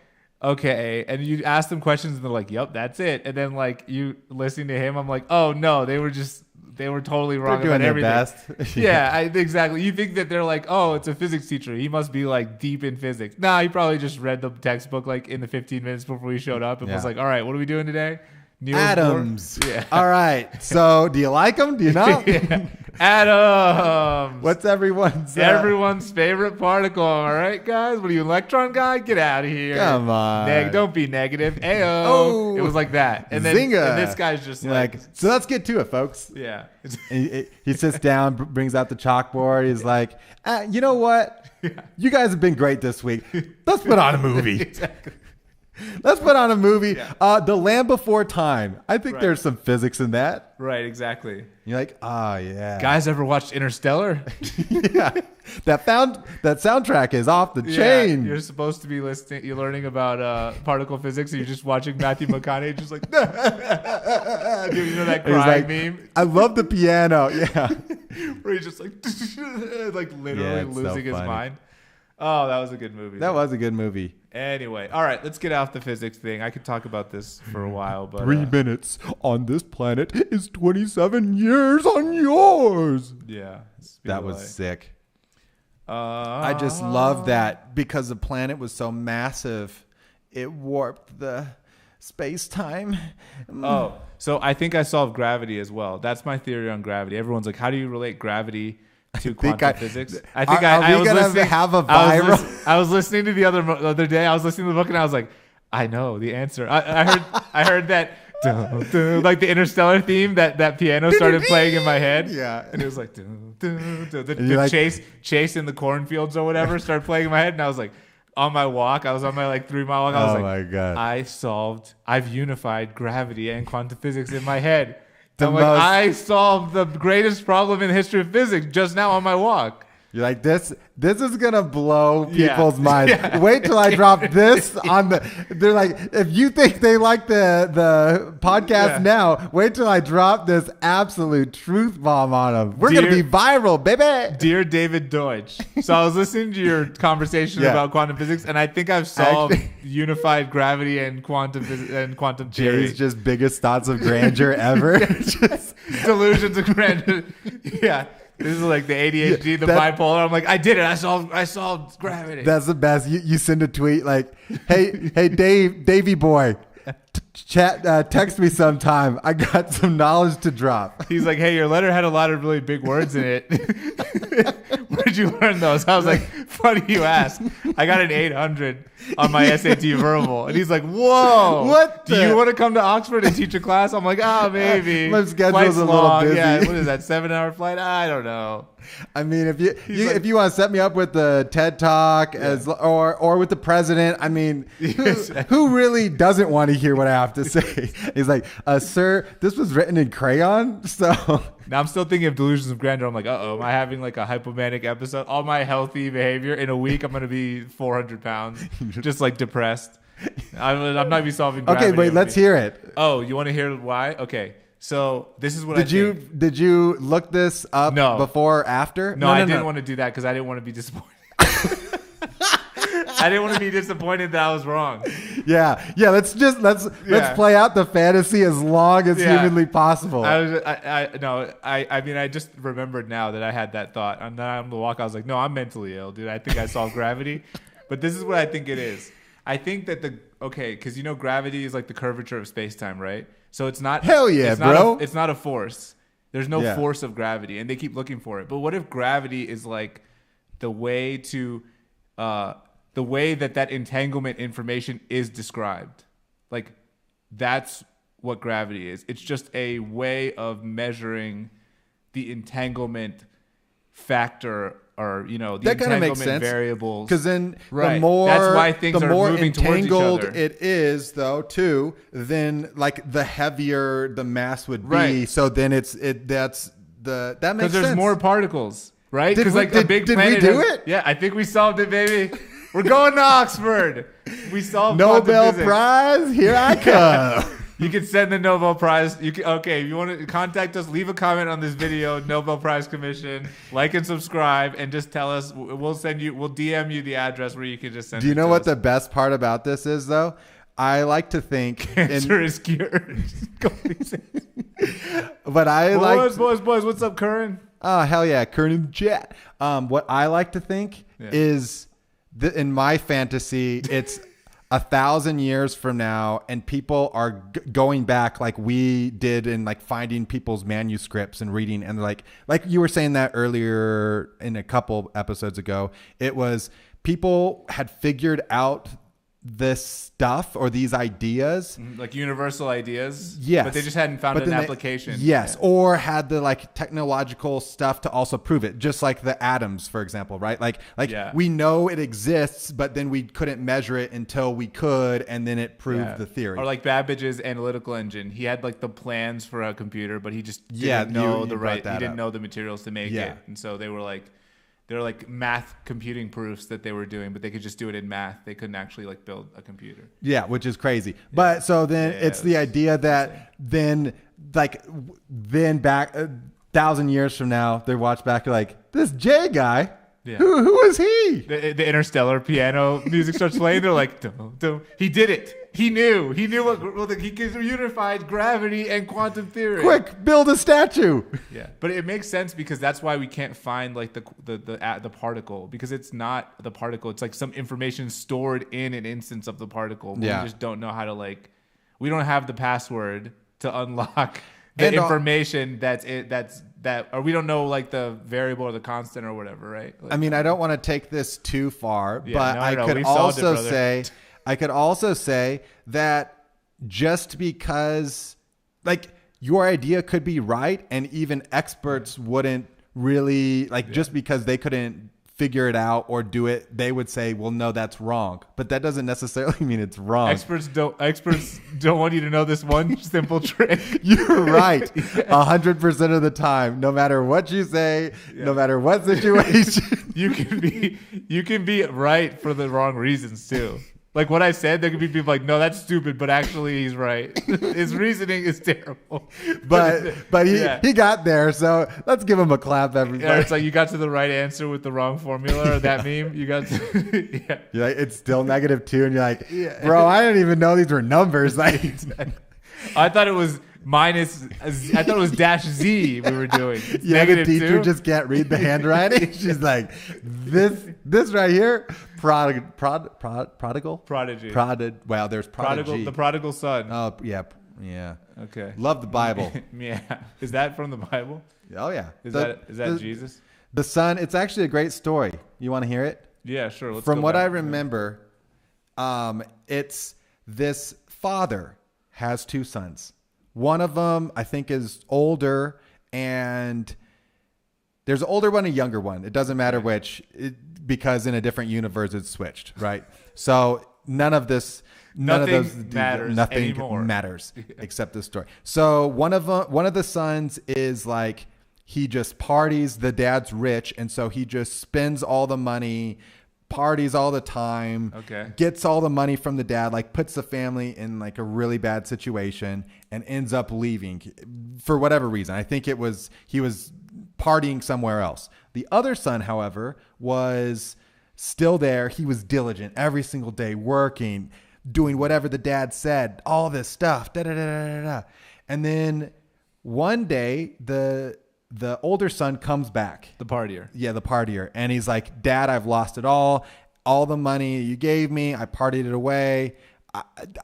okay, and you ask them questions, and they're like, "Yep, that's it." And then like you listening to him, I'm like, "Oh no, they were totally wrong They're doing about their everything." best. Yeah, exactly. You think that they're like, oh, it's a physics teacher. He must be like deep in physics. Nah, he probably just read the textbook like in the 15 minutes before we showed up and was Yeah. like, all right, what are we doing today? Niels Bohr? Atoms. Yeah. All right. So do you like them? Do you not? Yeah. Atoms. What's everyone's Everyone's favorite particle. All right, guys. What are you, electron guy? Get out of here. Come on. Don't be negative. Ayo. Oh. It was like that. And then Zinga. and this guy's just You're like, so let's get to it, folks. yeah. He sits down, brings out the chalkboard. He's like, you know what? You guys have been great this week. Let's put on a movie. Exactly. Let's put on a movie. Yeah. The Land Before Time. I think Right. there's some physics in that. Right, exactly. You're like, oh, yeah. Guys ever watched Interstellar? Yeah. That soundtrack is off the chain. You're supposed to be listening. You're learning about particle physics, and you're just watching Matthew McConaughey, just like, dude, you know that And he's crying like, meme I love the piano. Yeah. where he's just like, like literally Yeah, it's so losing his funny. mind. Oh, that was a good movie. That was a good movie. Anyway, all right, let's get off the physics thing. I could talk about this for a while, but 3 minutes on this planet is 27 years on yours. yeah, That was sick. I I just love that because the planet was so massive, it warped the space-time. Oh, so I think I solved gravity as well. That's my theory on gravity. Everyone's like, how do you relate gravity to quantum physics? I think are we was gonna listening. have a viral? I was listening to the other day. I was listening to the book and I was like, I know the answer. I heard that like the Interstellar theme that piano started playing in my head. Yeah. and it was like the you're like- chase in the cornfields or whatever started playing in my head, and I was like, on my walk, I was on my like 3-mile walk. I was Oh like, my God. I've unified gravity and quantum physics in my head. The I'm like, most- I solved the greatest problem in the history of physics just now on my walk. You're like, this is gonna blow Yeah. people's minds. Yeah. Wait till I drop this on the. They're like, if you think they like the podcast Yeah. now, wait till I drop this absolute truth bomb on them. We're gonna Dear- be viral, baby. Dear David Deutsch. So I was listening to your conversation Yeah. about quantum physics, and I think I've solved Actually- unified gravity and quantum theory. Jay's just biggest thoughts of grandeur ever. Just- Delusions of grandeur. Yeah. This is like the ADHD, the that- bipolar. I'm like, I did it. I solved gravity. That's the best. You send a tweet like, "Hey, Davey boy, text me sometime. I got some knowledge to drop." He's like, hey, your letter had a lot of really big words in it. Where'd you learn those? I was like, funny you ask. I got an 800 on my SAT verbal. And he's like, whoa. What Do the- you want to come to Oxford and teach a class? I'm like, maybe. My schedule's Flight's a little long. busy. Yeah, what is that, 7-hour flight? I don't know. I mean, if you like- if you want to set me up with the TED Talk or with the president, I mean, who really doesn't want to hear what I have to say? He's like, sir, this was written in crayon, so. Now I'm still thinking of delusions of grandeur. I'm like, am I having like a hypomanic episode? All my healthy behavior in a week, I'm going to be 400 pounds, just like depressed. I'm not be solving gravity. Okay, wait, let's hear it. Oh, you want to hear why? Okay. So this is what I think. Did you look this up No. before or after? No, I didn't want to do that because I didn't want to be disappointed. I didn't want to be disappointed that I was wrong. Yeah. Let's play out the fantasy as long as humanly possible. I mean, I just remembered now that I had that thought. And then on the walk, I was like, no, I'm mentally ill, dude. I think I solved gravity. But this is what I think it is. I think that because gravity is like the curvature of space-time, right? So it's not. Hell yeah, bro. It's not a force. There's no force of gravity, and they keep looking for it. But what if gravity is like the way that entanglement information is described? Like, that's what gravity is. It's just a way of measuring the entanglement factor, or the that kind of makes entanglement sense. Variables. Because then right. the more that's why things are moving entangled towards each other. it is, though, too, then like the heavier the mass would be. Right. So then that makes sense. Because there's more particles, right? Did a big planet we do it? Yeah, I think we solved it, baby. We're going to Oxford. We solved Nobel physics. Prize. Here I come. You can send the Nobel Prize. If you want to contact us, leave a comment on this video, Nobel Prize Commission, like and subscribe, and just tell us. We'll DM you the address where you can just send. Do you know what the best part about this is, though? I like to think cancer is cured. But boys, what's up, Curran? Oh, hell yeah, Curran in the chat. What I like to think is in my fantasy, it's 1,000 years from now, and people are going back like we did in like finding people's manuscripts and reading, and like you were saying that earlier in a couple episodes ago, it was people had figured out this stuff or these ideas, like universal ideas, yes, but they just hadn't found an application, or had the like technological stuff to also prove it, just like the atoms, for example, right? We know it exists, but then we couldn't measure it until we could, and then it proved the theory. Or like Babbage's analytical engine, he had like the plans for a computer, but he just didn't know he didn't know the materials to make it, and so they were like math computing proofs that they were doing, but they could just do it in math. They couldn't actually like build a computer. Yeah, which is crazy. But so then it's the idea that then back 1,000 years from now, they watch back like, this Jay guy, who was he? The Interstellar piano music starts playing. They're like, dum. He did it. He knew he unified gravity and quantum theory. Quick, build a statue. Yeah, but it makes sense because that's why we can't find like the particle, because it's not the particle. It's like some information stored in an instance of the particle. We just don't know how to we don't have the password to unlock the information or we don't know like the variable or the constant or whatever, right? I mean, I don't want to take this too far, but I could also say that just because like your idea could be right, and even experts wouldn't really just because they couldn't figure it out or do it, they would say, well, no, that's wrong. But that doesn't necessarily mean it's wrong. Experts don't want you to know this one simple trick. You're right. 100% of the time, no matter what you say, no matter what situation, you can be right for the wrong reasons too. Like what I said, there could be people like, no, that's stupid, but actually he's right. His reasoning is terrible. But he got there, so let's give him a clap, everybody. Yeah, it's like you got to the right answer with the wrong formula, or that meme. You got to, You're like, it's still -2, and you're like, bro, I didn't even know these were numbers. Like, I thought it was -Z we were doing. It's the teacher just can't read the handwriting. She's like, this right here, prodigal? Prodigy. Well, there's prodigy. The prodigal son. Oh, yeah. Okay. Love the Bible. Yeah. Is that from the Bible? Oh, yeah. Is that Jesus? The son, it's actually a great story. You want to hear it? Yeah, sure. From what I remember, it's this father has 2 sons. One of them, I think, is older, and there's an older one and a younger one. It doesn't matter which, because in a different universe it's switched, right? So nothing matters except this story. So one of the sons is like, he just parties. The dad's rich, and so he just spends all the money, parties all the time, gets all the money from the dad, like puts the family in like a really bad situation, and ends up leaving for whatever reason. I think he was partying somewhere else. The other son, however, was still there. He was diligent every single day, working, doing whatever the dad said, all this stuff. Da, da, da, da, da, da. And then one day, the older son comes back. The partier. Yeah, the partier. And he's like, Dad, I've lost it all. All the money you gave me, I partied it away.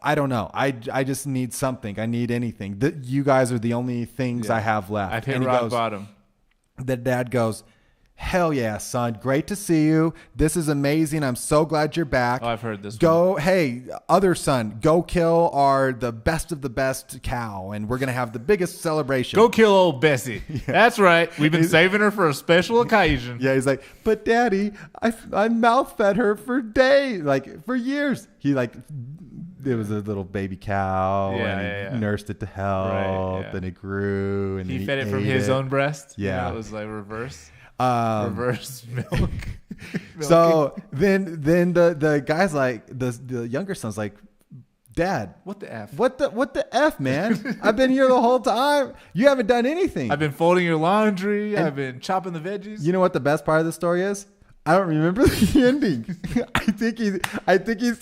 I don't know. I just need something. I need anything. You guys are the only things I have left. I've hit rock bottom. The dad goes, hell yeah, son. Great to see you. This is amazing. I'm so glad you're back. Oh, I've heard this one. Hey, other son, go kill the best of the best cow, and we're going to have the biggest celebration. Go kill old Bessie. Yeah. That's right. We've been saving her for a special occasion. Yeah, he's like, but Daddy, I mouth fed her for days, like for years. It was a little baby cow, and he nursed it to health, and it grew, and he fed it from his own breast. Yeah, it was like reverse milk. So then the guy's like, the younger son's like, Dad, what the F? What the F, man? I've been here the whole time. You haven't done anything. I've been folding your laundry. I've been chopping the veggies. You know what the best part of the story is? I don't remember the ending. I think he's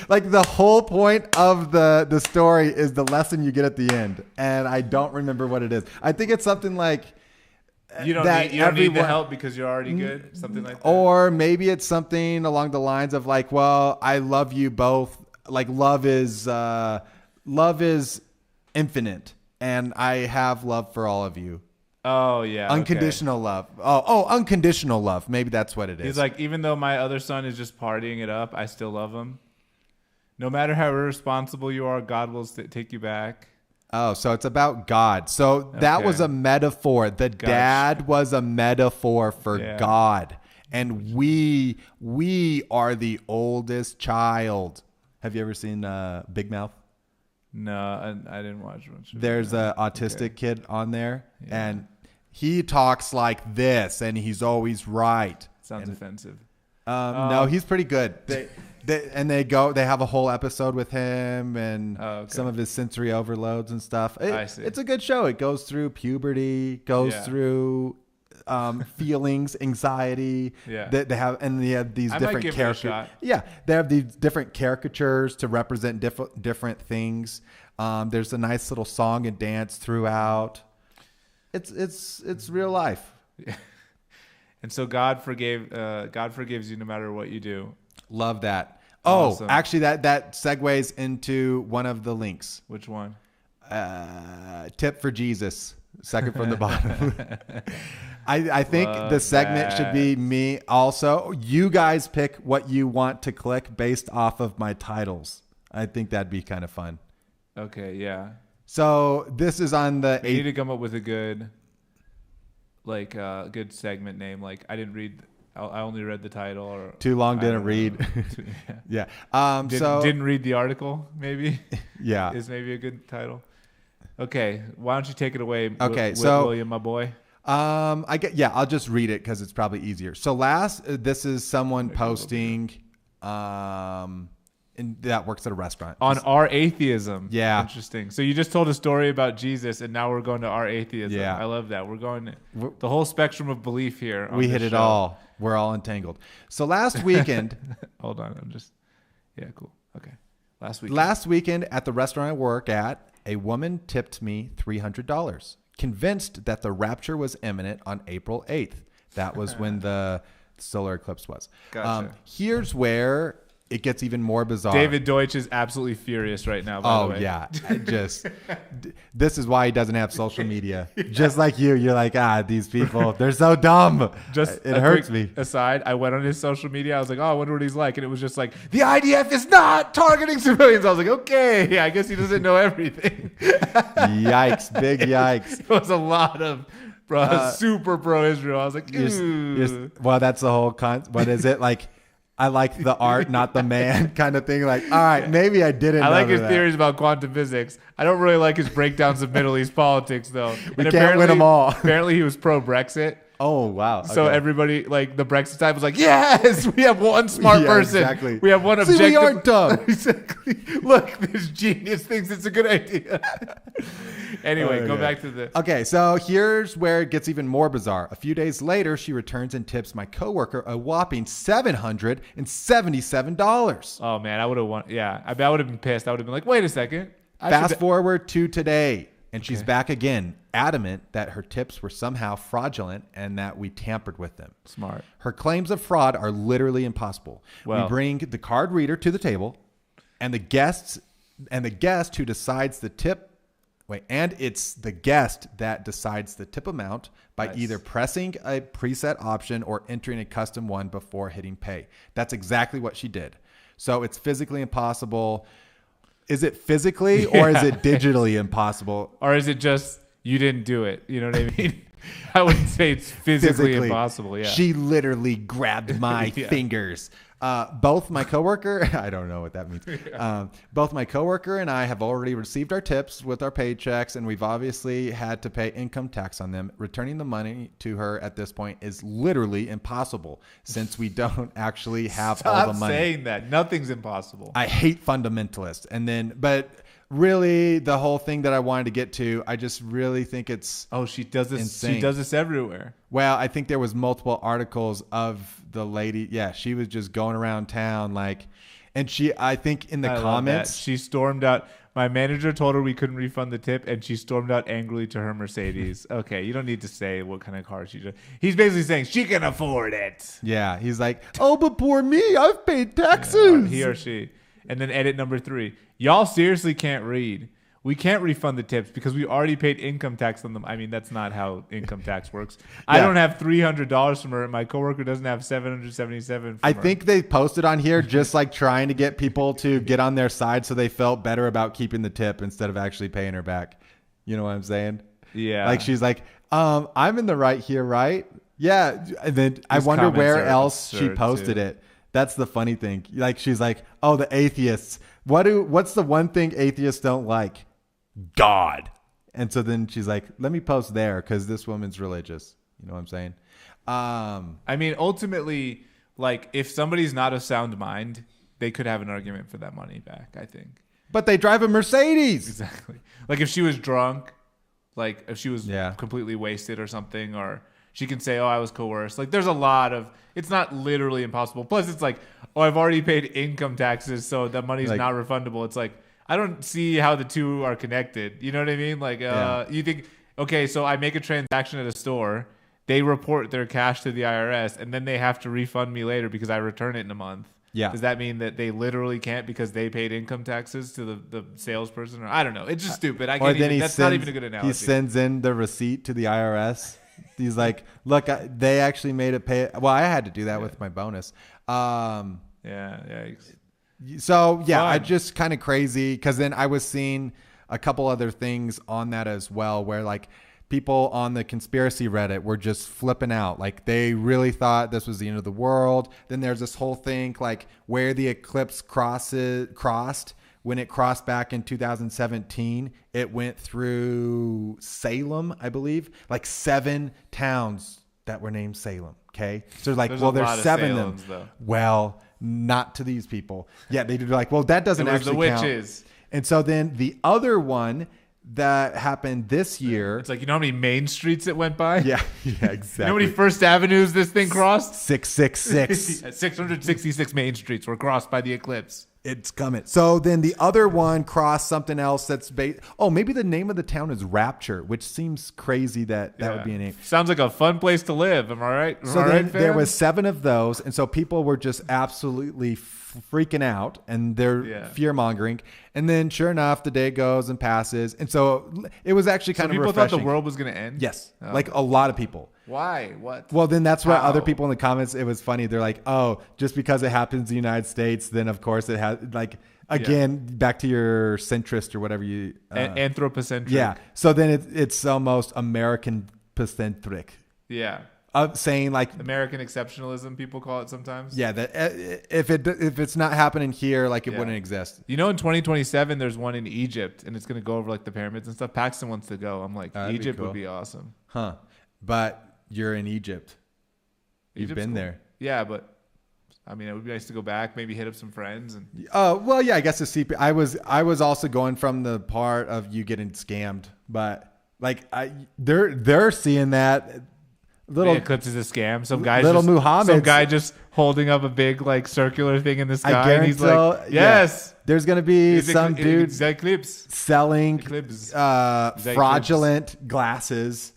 like, the whole point of the story is the lesson you get at the end, and I don't remember what it is. I think it's something like, you don't need the help because you're already good, something like that. Or maybe it's something along the lines of like, well, I love you both. Like love is infinite, and I have love for all of you. Oh yeah, unconditional love. Oh, unconditional love. Maybe that's what it is. He's like, even though my other son is just partying it up, I still love him. No matter how irresponsible you are, God will take you back. Oh, so it's about God. So that was a metaphor. The dad was a metaphor for God, and we are the oldest child. Have you ever seen Big Mouth? No, I didn't watch much. There's an autistic kid on there, and he talks like this, and he's always right. Sounds offensive. No, he's pretty good. They have a whole episode with him and some of his sensory overloads and stuff. I see. It's a good show. It goes through puberty, goes through feelings, anxiety. Yeah. They have these different characters. Yeah, they have these different caricatures to represent different things. There's a nice little song and dance throughout. It's real life. Yeah. And so God forgives you no matter what you do. Love that. Awesome. Oh, actually, that segues into one of the links. Which one? Tip for Jesus, second from the bottom. I think the segment should be me also. You guys pick what you want to click based off of my titles. I think that'd be kind of fun. Okay, yeah. So this is on the... You need to come up with a good segment name. Like, I only read the title. Or too long didn't read. Yeah. Didn't read the article, maybe. Yeah. Is maybe a good title. Okay, why don't you take it away? Okay, William, my boy. I'll just read it because it's probably easier. So this is someone posting, that works at a restaurant on our atheism. Yeah, interesting. So you just told a story about Jesus, and now we're going to our atheism. Yeah, I love that. We're going the whole spectrum of belief here. We hit it all. We're all entangled. So last weekend, hold on, cool. Okay, last weekend at the restaurant I work at, a woman tipped me $300, convinced that the rapture was imminent on April 8th. That was when the solar eclipse was. Gotcha. Here's where it gets even more bizarre. David Deutsch is absolutely furious right now, by the way. Yeah. This is why he doesn't have social media. Just like you're like, these people, they're so dumb. It hurts me. Aside, I went on his social media. I was like, I wonder what he's like. And it was just like, the IDF is not targeting civilians. I was like, okay, I guess he doesn't know everything. Yikes. Big yikes. It was a lot of super pro-Israel. I was like, well, that's the whole what is it? Like, I like the art, not the man kind of thing. Like, all right, maybe I didn't know like his that. theories about quantum physics. I don't really like his breakdowns of Middle East politics, though. We can't win them all. Apparently, he was pro-Brexit. Oh, wow. So everybody, like, the Brexit side was like, yes, we have one smart person. Exactly. We have one objective. We aren't dumb. Exactly. Look, this genius thinks it's a good idea. Anyway, go Okay. back to the. Okay, so here's where it gets even more bizarre. A few days later, she returns and tips my coworker a whopping $777. Oh man, I would have won. Yeah, I would have been pissed. I would have been like, wait a second. Fast forward to today, and she's Okay. back again, adamant that her tips were somehow fraudulent and that we tampered with them. Smart. Her claims of fraud are literally impossible. Well- We bring the card reader to the table, and the guest who decides the tip. And it's the guest that decides the tip amount by Nice. either pressing a preset option or entering a custom one before hitting pay. That's exactly what she did. So it's physically impossible. Is it physically or is it digitally impossible? Or is it just you didn't do it? You know what I mean? I wouldn't say it's physically impossible. Yeah. She literally grabbed my Yeah. fingers. Both my coworker, I don't know what that means. Both my coworker and I have already received our tips with our paychecks, and we've obviously had to pay income tax on them. Returning the money to her at this point is literally impossible since we don't actually have all Stop the money. saying that. Nothing's impossible. I hate fundamentalists. But really the whole thing that I wanted to get to, I just really think it's, Oh, she does this. Insane. She does this everywhere. well, I think there was multiple articles of the lady. Yeah, she was just going around town and I think in the I love comments, that. She stormed out. My manager told her we couldn't refund the tip, and she stormed out angrily to her Mercedes. Okay, you don't need to say what kind of car she just. He's basically saying she can afford it. yeah, he's like, oh, but poor me, I've paid taxes. He or she. And then edit number 3. Y'all seriously can't read. We can't refund the tips because we already paid income tax on them. I mean, that's not how income tax works. I Yeah. don't have $300 from her. And my coworker doesn't have $777 from I her. think they posted on here just like trying to get people to get on their side so they felt better about keeping the tip instead of actually paying her back. You know what I'm saying? Yeah. Like she's like, I'm in the right here, right? Yeah. And then I These wonder comments where are else she absurd, posted too. it. That's the funny thing. Like she's like, oh, the atheists. What's the one thing atheists don't like? God. And so then she's like, let me post there because this woman's religious. You know what I'm saying? I mean, ultimately, like, if somebody's not of sound mind, they could have an argument for that money back, I think. But they drive a Mercedes. Exactly. Like, if she was drunk, like, if she was Yeah. completely wasted or something, or she can say, oh, I was coerced. Like, there's a lot of, it's not literally impossible. Plus, it's like, oh, I've already paid income taxes, so that money's Like- not refundable. It's like, I don't see how the two are connected. You know what I mean? Like, Yeah. you think, okay, so I make a transaction at a store, they report their cash to the IRS, and then they have to refund me later because I return it in a month. Yeah. Does that mean that they literally can't because they paid income taxes to the salesperson? Or I don't know. It's just stupid. I Or can't then even, that's not even a good analogy. He sends in the receipt to the IRS. He's like, look, they actually made it pay. Well, I had to do that with my bonus. Yeah. So yeah, I Fun. just kind of crazy because then I was seeing a couple other things on that as well, where like people on the conspiracy Reddit were just flipping out, like they really thought this was the end of the world. Then there's this whole thing like where the eclipse crossed. When it crossed back in 2017, it went through Salem, I believe, like 7 towns that were named Salem. Okay, so like, There's well, a there's lot of 7 of Salems, them. though. Well, not to these people. Yeah, they'd be like, well, that doesn't It was actually the count. witches. And so then the other one that happened this year. It's like, you know how many main streets it went by? Yeah, You know how exactly. many First Avenues this thing crossed? 666. 666 main streets were crossed by the eclipse. It's coming. So then the other one crossed something else that's maybe the name of the town is Rapture, which seems crazy that would be a name. Sounds like a fun place to live. Am I right? So then there was 7 of those, and so people were just absolutely freaking out, and they're fear mongering. And then, sure enough, the day goes and passes, and so it was actually kind of people refreshing. thought the world was going to end. Yes, Oh. like a lot of people. Why? What? Well, then that's what How? other people in the comments. It was funny. They're like, "Oh, just because it happens in the United States, then of course it has." Like again, back to your centrist or whatever you. Anthropocentric. Yeah. So then it's almost American centric. Yeah. Saying like American exceptionalism, people call it sometimes. yeah, that if it's not happening here, like it Yeah. wouldn't exist. You know, in 2027, there's one in Egypt, and it's going to go over like the pyramids and stuff. Paxton wants to go. I'm like, That'd be Egypt cool. would be awesome. Huh? But you're in Egypt. You've Egypt's been cool. there. Yeah, but I mean, it would be nice to go back, maybe hit up some friends. And Well, yeah, I guess the CP. I was also going from the part of you getting scammed, but like they're seeing that little the eclipse is a scam. Some guy just holding up a big like circular thing in the sky. I guarantee and he's like, yes, there's gonna be it's some dude the eclipse selling eclipse. fraudulent glasses.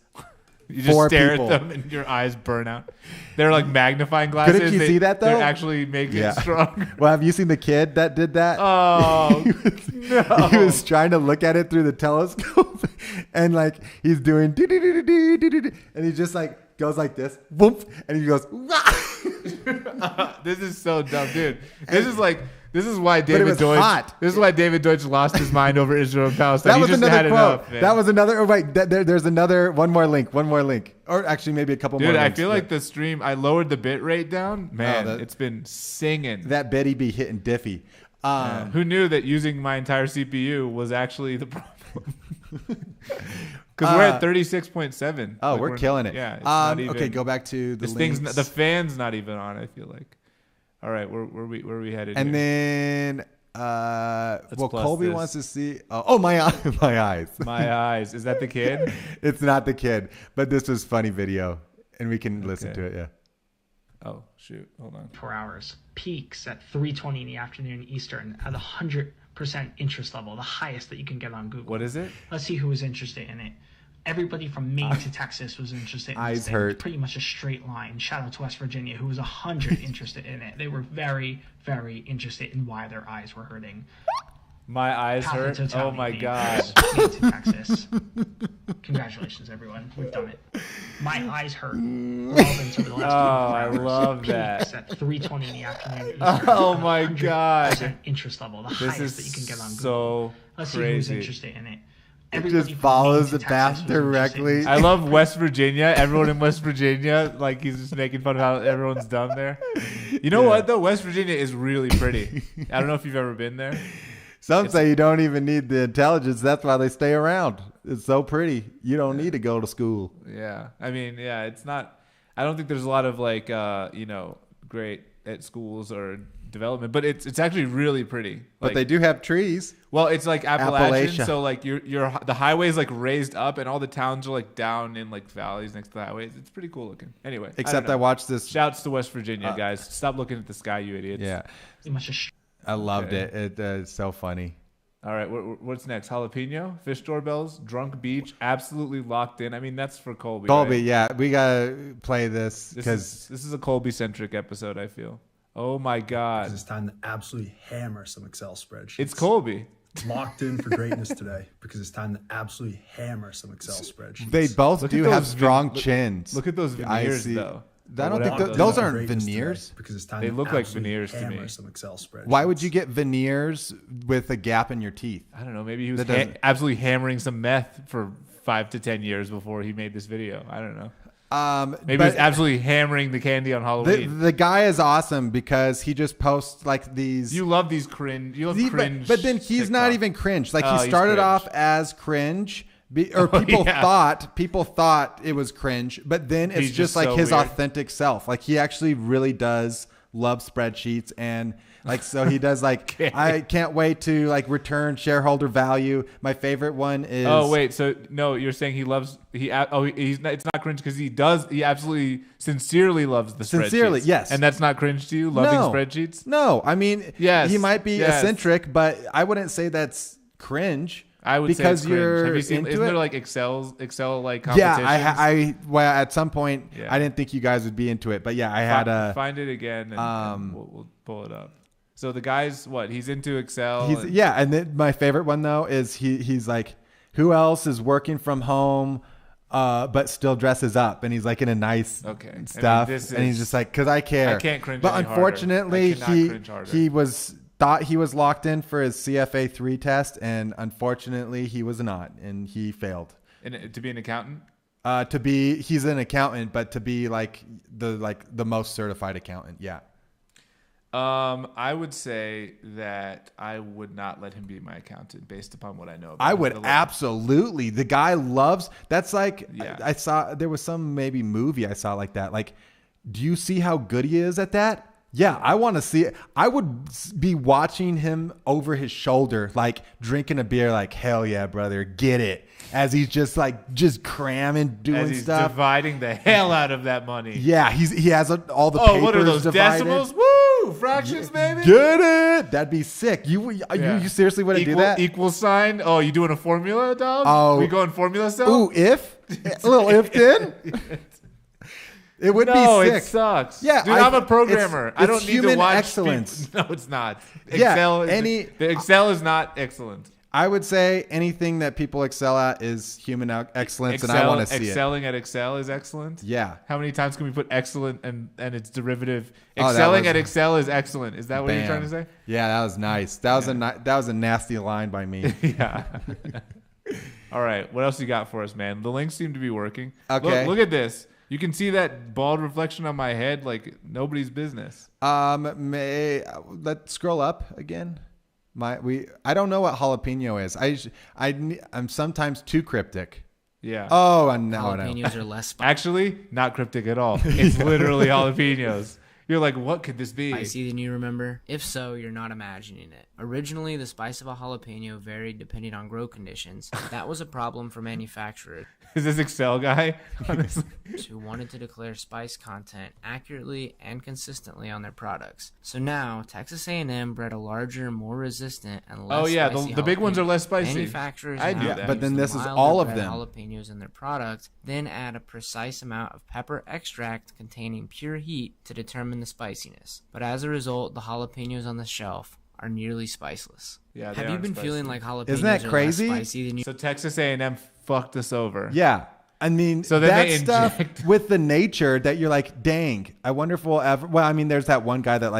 You just stare at them and your eyes burn out. They're like magnifying glasses. Couldn't you see that though? They're actually making it strong. Well, have you seen the kid that did that? Oh, no. He was trying to look at it through the telescope and like he's doing and he just like goes like this, whoop, and he goes, this is so dumb, dude. This is why David Deutsch. Hot. This is why David Deutsch lost his mind over Israel and Palestine. That was another quote. Enough, that was another. Oh wait, there's another. One more link, or actually maybe a couple more. Dude, links, I feel like the stream. I lowered the bit rate down. Man, it's been singing. That Betty be hitting Diffie. Who knew that using my entire CPU was actually the problem? Because we're at 36.7. Oh, we're killing it. Yeah. It's not even, okay, go back to the this links. thing's the fan's not even on. I feel like. All right, where are we headed? And here? then, Colby wants to see. Oh, my eyes. My eyes. Is that the kid? It's not the kid, but this was funny video, and we can listen to it. Yeah. Oh shoot! Hold on. 4 hours. Peaks at 3:20 in the afternoon Eastern at 100% interest level, the highest that you can get on Google. What is it? Let's see who was interested in it. Everybody from Maine to Texas was interested in eyes this thing. hurt. Pretty much a straight line. Shout out to West Virginia, who was 100 interested in it. They were very, very interested in why their eyes were hurting. My eyes hurt. Oh my god. Maine to Texas. Congratulations, everyone. We've done it. My eyes hurt. Relevance over the last 24 hours. I love Peaks that. at 3:20 in the afternoon. Eastern, Oh my 100% god. interest level, the This highest is that you can get on Google. so Let's see crazy. who's interested in it. It Everybody just from follows Maine to the path Texas was interested in directly. this I thing. love West Virginia. Everyone in West Virginia, like he's just making fun of how everyone's dumb there. You know what though? West Virginia is really pretty. I don't know if you've ever been there. Some say you don't even need the intelligence. That's why they stay around. It's so pretty. You don't need to go to school. Yeah. I mean, yeah, it's not. I don't think there's a lot of like, great at schools or development, but it's actually really pretty. But Like, they do have trees. well, it's like Appalachian, Appalachia. so like the highway is like raised up, and all the towns are like down in like valleys next to the highways. It's pretty cool looking. Anyway, Except I I watched this. Shouts to West Virginia, guys. Stop looking at the sky, you idiots. Yeah, Pretty much a I loved Okay. it. It's so funny. All right, what's next? Jalapeno, fish doorbells, drunk beach, absolutely locked in. I mean, that's for Colby. Colby, right? yeah, we gotta play this because This is a Colby centric episode. I feel. Oh my God, It's time to absolutely hammer some Excel spreadsheets. it's Colby. Locked in for greatness today because it's time to absolutely hammer some Excel spreadsheets. they both Look at do have those strong look- chins. Look at those I veneers, see. though. I don't think Whatever those are. aren't Greatness today veneers. because it's time They to look like absolutely veneers to hammer me. some Excel spreadsheets. Why would you get veneers with a gap in your teeth? I don't know. Maybe he was That doesn't- absolutely hammering some meth for 5 to 10 years before he made this video. I don't know. Maybe he was But absolutely hammering the candy on the, Halloween. the guy is awesome because he just posts like these. You love these cringe. You love See, cringe. but then he's not TikTok. even cringe. Like Oh, he he's started cringe. off as cringe, or Oh, people yeah. thought it was cringe, but then it's He's just just like so his weird. authentic self. Like he actually really does love spreadsheets and like so he does like I can't wait to like return shareholder value. My favorite one is Oh wait, so no, you're saying he's not, it's not cringe because he absolutely sincerely loves the Sincerely, spreadsheets. yes. And that's not cringe to you, loving No. spreadsheets? No, I mean Yes, he might be yes. eccentric, but I wouldn't say that's cringe. I would because say it's cringe. you're Have you seen? into Isn't it? there like Excel like Yeah, competitions? well at some point Yeah. I didn't think you guys would be into it, but yeah, I had a find it again and we'll pull it up. So the guy's what? He's into Excel. He's yeah, and then my favorite one though is he's like, who else is working from home, but still dresses up, and he's like in a nice Okay. I mean, stuff, this and he's is- just like, because I care. I can't cringe But any harder. unfortunately, I cannot cringe harder. he thought he was locked in for his CFA 3 test, and unfortunately, he was not, and he failed. And to be an accountant. He's an accountant, but to be like the most certified accountant, yeah. I would say that I would not let him be my accountant based upon what I know. About I him. would absolutely. The guy loves. That's like Yeah. I saw. There was some maybe movie I saw like that. Like, do you see how good he is at that? Yeah, I want to see it. I would be watching him over his shoulder, like drinking a beer, like, hell yeah, brother, get it. As he's just cramming, doing As he's stuff. dividing the hell out of that money. Yeah, he has all the papers what are those divided. decimals? Woo! Fractions, baby. Get it? That'd be sick. You seriously wouldn't do that? Equal sign. Oh, you doing a formula, dog? Oh. We going formula cell? Ooh, if? A little if then? It would be No, sick. it sucks. Yeah, dude, I'm a programmer. it's I don't need to human watch excellence. people- No, it's not. Yeah, The Excel is not excellent. I would say anything that people excel at is human excellence, and I want to see it. Excelling at Excel is excellent. Yeah. How many times can we put excellent and its derivative? Oh, that Excelling was- at Excel is excellent. Is that what you're Bam. trying to say? Yeah, that was nice. That was a nasty line by me. Yeah. All right. What else you got for us, man? The links seem to be working. Okay. Look at this. You can see that bald reflection on my head like nobody's business. Let's scroll up again. I don't know what jalapeno is. I'm sometimes too cryptic. Yeah. Oh, and now I know. Jalapenos are less spicy Actually, not cryptic at all. It's literally jalapenos. You're like, what could this be? than you remember? If so, you're not imagining it. Originally, the spice of a jalapeno varied depending on grow conditions. That was a problem for manufacturers Is this Excel guy? Honestly. who wanted to declare spice content accurately and consistently on their products. So now, Texas A&M bred a larger, more resistant, and less Oh, yeah, spicy the big ones jalapeno. are less spicy. Manufacturers I now knew use that. But then the this is milder all of bred them. jalapenos in their product, then add a precise amount of pepper extract containing pure heat to determine the spiciness. But as a result, the jalapenos on the shelf are nearly spiceless. Yeah, they Have you aren't been spicy. feeling like jalapenos Isn't that are crazy? less spicy than you? So Texas A&M fucked us over. Yeah. I mean, So then that they stuff inject- with the nature that you're like, dang, I wonder if we'll ever. Well, I mean, there's that one guy that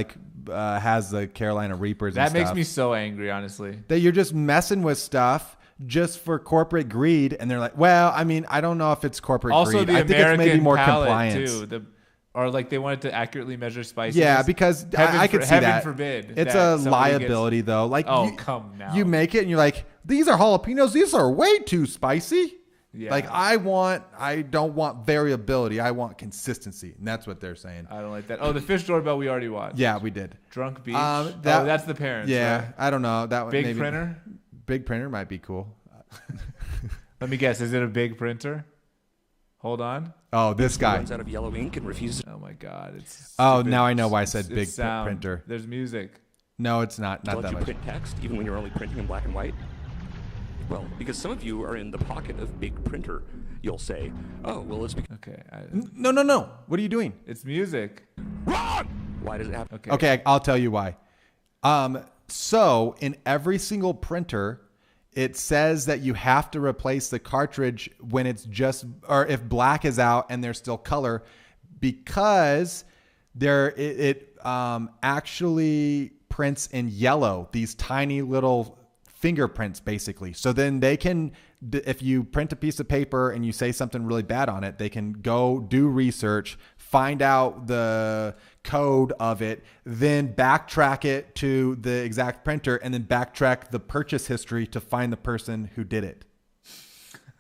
has the Carolina Reapers. That and makes stuff. me so angry, honestly. That you're just messing with stuff just for corporate greed, and they're like, well, I mean, I don't know if it's corporate Also, greed. the I think American it's maybe more palate compliance. too. Or like they wanted to accurately measure spices. Yeah, because I could see heaven that. forbid. It's that a somebody gets- liability, though. Like, Oh, come now. You make it, and you're like, these are jalapenos. These are way too spicy. Yeah. Like, I don't want variability. I want consistency, and that's what they're saying. I don't like that. Oh, the fish doorbell we already watched. Yeah, we did. Drunk Beach. That- that's the parents. Yeah, right? I don't know. That one Big maybe, printer. Big printer might be cool. Let me guess. Is it a big printer? Hold on. Oh, this guy. runs out of yellow ink and refuses. Oh my God. It's. Oh, stupid. now I know why I said It's big sound. printer. There's music. No, it's not. to Not let that you much. print text even when you're only printing in black and white? Well, because some of you are in the pocket of big printer, you'll say, "Oh, well, it's because Okay. No. What are you doing? It's music. wrong." Why does it happen? Okay. Okay, I'll tell you why. So in every single printer, it says that you have to replace the cartridge when it's just, or if black is out and there's still color, because it actually prints in yellow, these tiny little fingerprints basically. So then they can, if you print a piece of paper and you say something really bad on it, they can go do research, find out the code of it, then backtrack it to the exact printer, and then backtrack the purchase history to find the person who did it.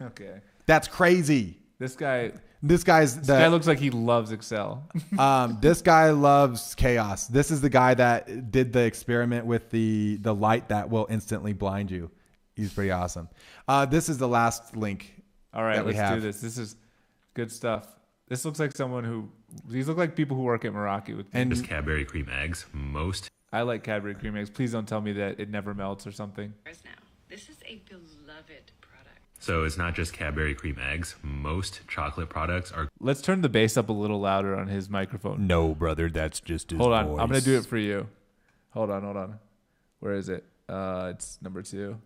Okay. That's crazy. This guy This guy looks like he loves Excel. This guy loves chaos. This is the guy that did the experiment with the light that will instantly blind you. He's pretty awesome. This is the last link. All right, that we let's do have. this. This is good stuff. This looks like these look like people who work at Meraki with me. And Just Cadbury cream eggs. Most I like Cadbury cream eggs. Please don't tell me that it never melts or something. Now, this is a beloved product. so it's not just Cadbury cream eggs. Most chocolate products are Let's turn the bass up a little louder on his microphone. no, brother, that's just his Hold on. I'm going to do it for you. Hold on. Where is it? It's number 2.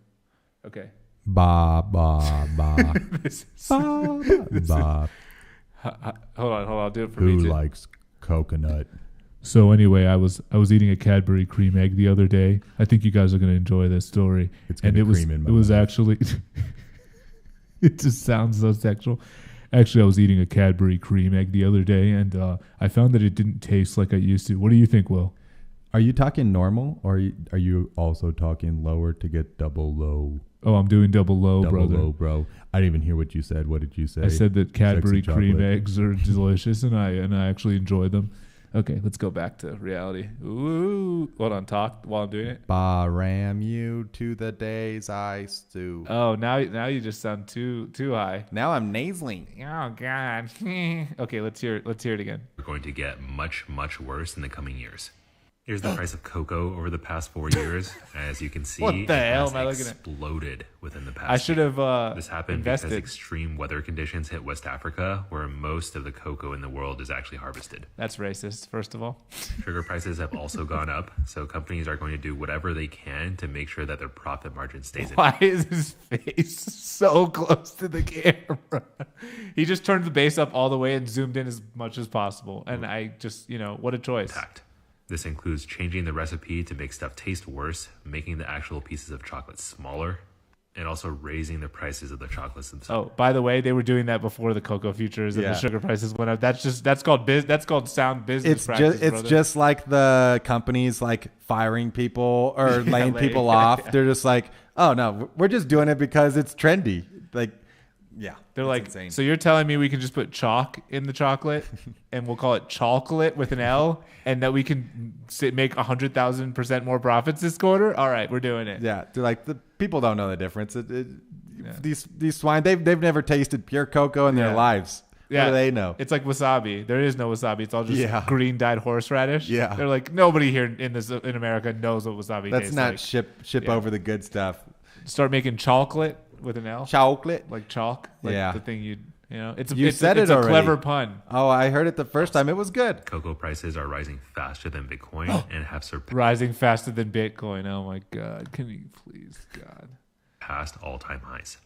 Okay. Ba ba ba This is, ba. hold on. I'll do it for me too. likes coconut? So anyway, I was eating a Cadbury cream egg the other day. I think you guys are going to enjoy this story. It's and gonna it was cream in my it was mouth. actually it just sounds so sexual. Actually, I was eating a Cadbury cream egg the other day, and I found that it didn't taste like I used to. What do you think, Will? Are you talking normal, or are you also talking lower to get double low? Oh, I'm doing double low, Double brother. low, bro. I didn't even hear what you said. What did you say? I said that Cadbury Sexy cream chocolate. eggs are delicious, and I actually enjoy them. Okay, let's go back to reality. Ooh, hold on, talk while I'm doing it. Baram you to the days I stew. Oh, now you just sound too high. Now I'm nasally. Oh God. Okay, let's hear it again. Are going to get much, much worse in the coming years. Here's the price of cocoa over the past 4 years. As you can see, What the it hell has am I looking at? exploded within the past I should year. have This happened invested. because extreme weather conditions hit West Africa, where most of the cocoa in the world is actually harvested. That's racist, first of all. Sugar prices have also gone up, so companies are going to do whatever they can to make sure that their profit margin stays in. Why is his face so close to the camera? He just turned the base up all the way and zoomed in as much as possible. And I just, what a choice. Packed. This includes changing the recipe to make stuff taste worse, making the actual pieces of chocolate smaller, and also raising the prices of the chocolates themselves. Oh, by the way, they were doing that before the cocoa futures and Yeah. the sugar prices went up. That's called sound business practice. It's brother. just like the companies like firing people or laying people off. yeah. They're just like, oh no, we're just doing it because it's trendy. Like, yeah, They're it's like, insane. so you're telling me we can just put chalk in the chocolate and we'll call it chocolate with an L, and that we can make 100,000% more profits this quarter? All right, we're doing it. Yeah, they're like, the people don't know the difference. These swine, they've never tasted pure cocoa in their Yeah. lives. What do they know? It's like wasabi. There is no wasabi. It's all just Yeah. green dyed horseradish. Yeah. They're like, nobody here in America knows what wasabi Let's tastes not like. ship Yeah. over the good stuff. Start making chocolate with an L. Chocolate. Like chalk. Like Yeah. the thing it's You said it's it a already. clever pun. Oh, I heard it the first time. It was good. Cocoa prices are rising faster than Bitcoin and have Rising faster than Bitcoin. Oh my God. Can you please, God. surpassed all-time highs.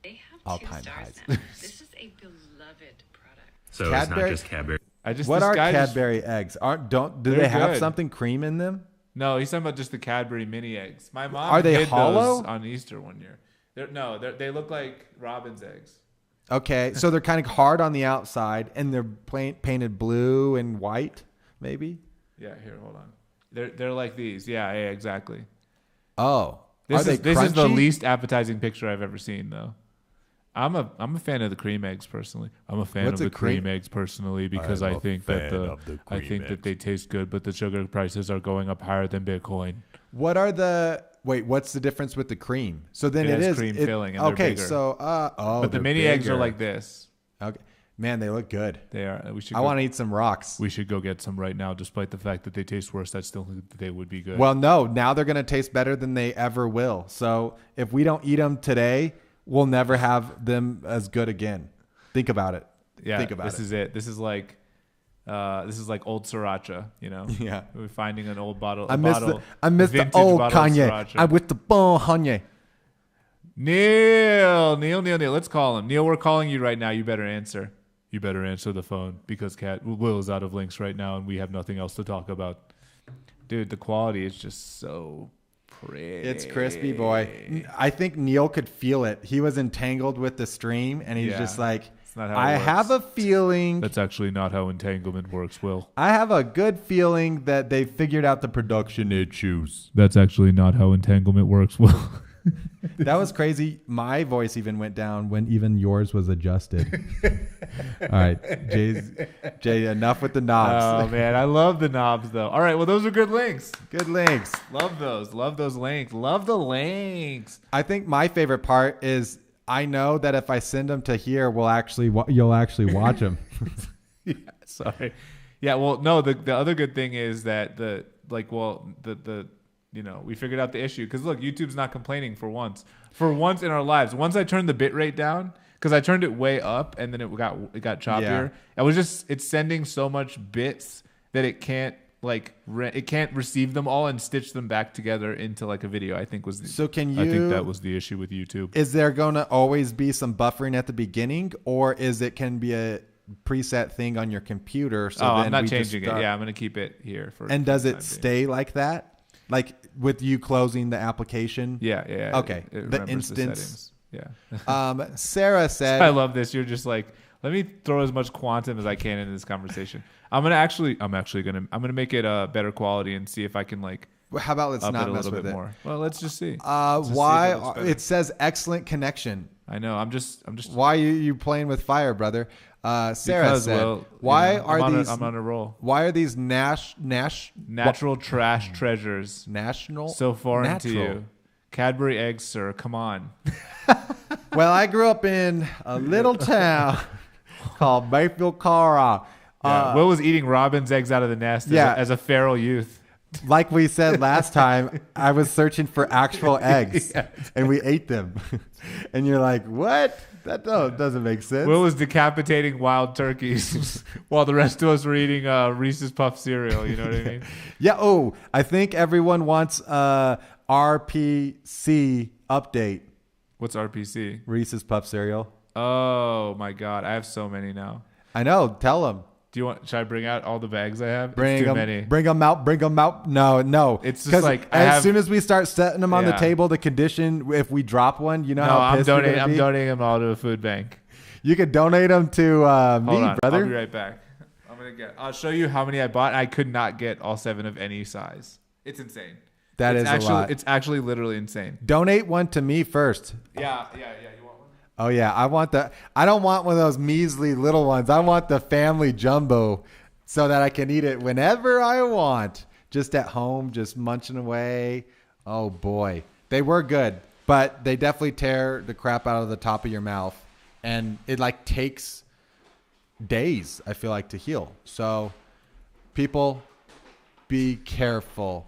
They have All-time 2 stars highs. now. This is a beloved product. So it's not Cadbury? just Cadbury. What this are guy just- Cadbury eggs? Do They're they have good. something cream in them? No, he's talking about just the Cadbury mini eggs. My mom Are they hid hollow? those on Easter one year. They look like Robin's eggs. Okay, so they're kind of hard on the outside, and they're painted blue and white, maybe. Yeah, here, hold on. They're like these. Yeah, exactly. Oh, This are is they this is the crunchy? least appetizing picture I've ever seen, though. I'm a fan of the cream eggs personally. I'm a fan What's of a the cream cream- eggs personally because I'm I a think that fan of the I cream think that eggs. they taste good, but the sugar prices are going up higher than Bitcoin. What are the what's the difference with the cream? So then It it has is cream filling and they're okay, bigger. so But the they're mini eggs are bigger. like this. Okay, man, they look good. They are. We should. I go- want to eat some rocks. We should go get some right now, despite the fact that they taste worse. I still think that they would be good. Well, no, now they're gonna taste better than they ever will. So if we don't eat them today, we'll never have them as good again. Think about it. yeah, Think about this it. is it. This is like old sriracha. Yeah. we're finding an old bottle. I a miss bottle, the vintage old bottle of Kanye. sriracha. I'm with the bon Kanye. Neil. Let's call him. Neil, we're calling you right now. You better answer. You better answer the phone because Will is out of links right now, and we have nothing else to talk about. Dude, the quality is just so pretty. It's crispy, boy. I think Neil could feel it. He was entangled with the stream, and he's Yeah. just like, It's not how it I works. have a feeling. That's actually not how entanglement works, Will. I have a good feeling that they figured out the production issues. That's actually not how entanglement works, Will. That was crazy. My voice even went down when even yours was adjusted. All right, Jay, enough with the knobs. Oh man, I love the knobs though. All right, well those are good links. Good links. Love those. Love those links. Love the links. I think my favorite part is I know that if I send them to here, you'll actually watch them. Sorry. Yeah, well no, the other good thing is that we figured out the issue because look, YouTube's not complaining for once. For once in our lives, once I turned the bit rate down because I turned it way up and then it got choppier. It's sending so much bits that it can't receive them all and stitch them back together into like a video. I think I think that was the issue with YouTube. Is there going to always be some buffering at the beginning, or can be a preset thing on your computer? So then I'm not we just changing it. start- Yeah, I'm gonna keep it here for. And for does the it time being. stay like that? Like with you closing the application? Yeah. Okay. It The remembers instance. settings. Yeah. Sarah said, I love this. You're just like, let me throw as much quantum as I can into this conversation. I'm gonna make it a better quality and see if I can like How about let's up not it a mess little with bit it? more. Well, let's just see. Why? Let's just see if it looks better. It says excellent connection. I know. I'm just. Why are you playing with fire, brother? Sarah Because, said, Will, "Why you know, are these? I'm on a roll. Why are these Natural trash treasures national so foreign natural. to you? Cadbury eggs, sir. Come on. Well, I grew up in a little town called Mayfield, Colorado. Yeah, Will was eating robin's eggs out of the nest as a feral youth. Like we said last time, I was searching for actual eggs, and we ate them. And you're like, what? That doesn't make sense. Will was decapitating wild turkeys while the rest of us were eating Reese's Puff cereal. You know what I mean? Yeah. Oh, I think everyone wants a RPC update. What's RPC? Reese's Puff cereal. Oh my God, I have so many now. I know. Tell them. Do you want? Should I bring out all the bags I have? Bring It's too them, many. Bring them out. Bring them out. No. It's just like as soon as we start setting them on the Yeah. table, the condition if we drop one, you know No, how I'm pissed you're gonna donating. I'm be? donating them all to a food bank. You could donate them to me, Hold on, brother. I'll be right back. I'll show you how many I bought. I could not get all 7 of any size. It's insane. That It's is actually, a lot. It's actually literally insane. Donate one to me first. Yeah. You want one? Oh yeah, I don't want one of those measly little ones. I want the family jumbo, so that I can eat it whenever I want, just at home, just munching away. Oh boy, they were good, but they definitely tear the crap out of the top of your mouth, and it like takes days, I feel like, to heal. So people, be careful.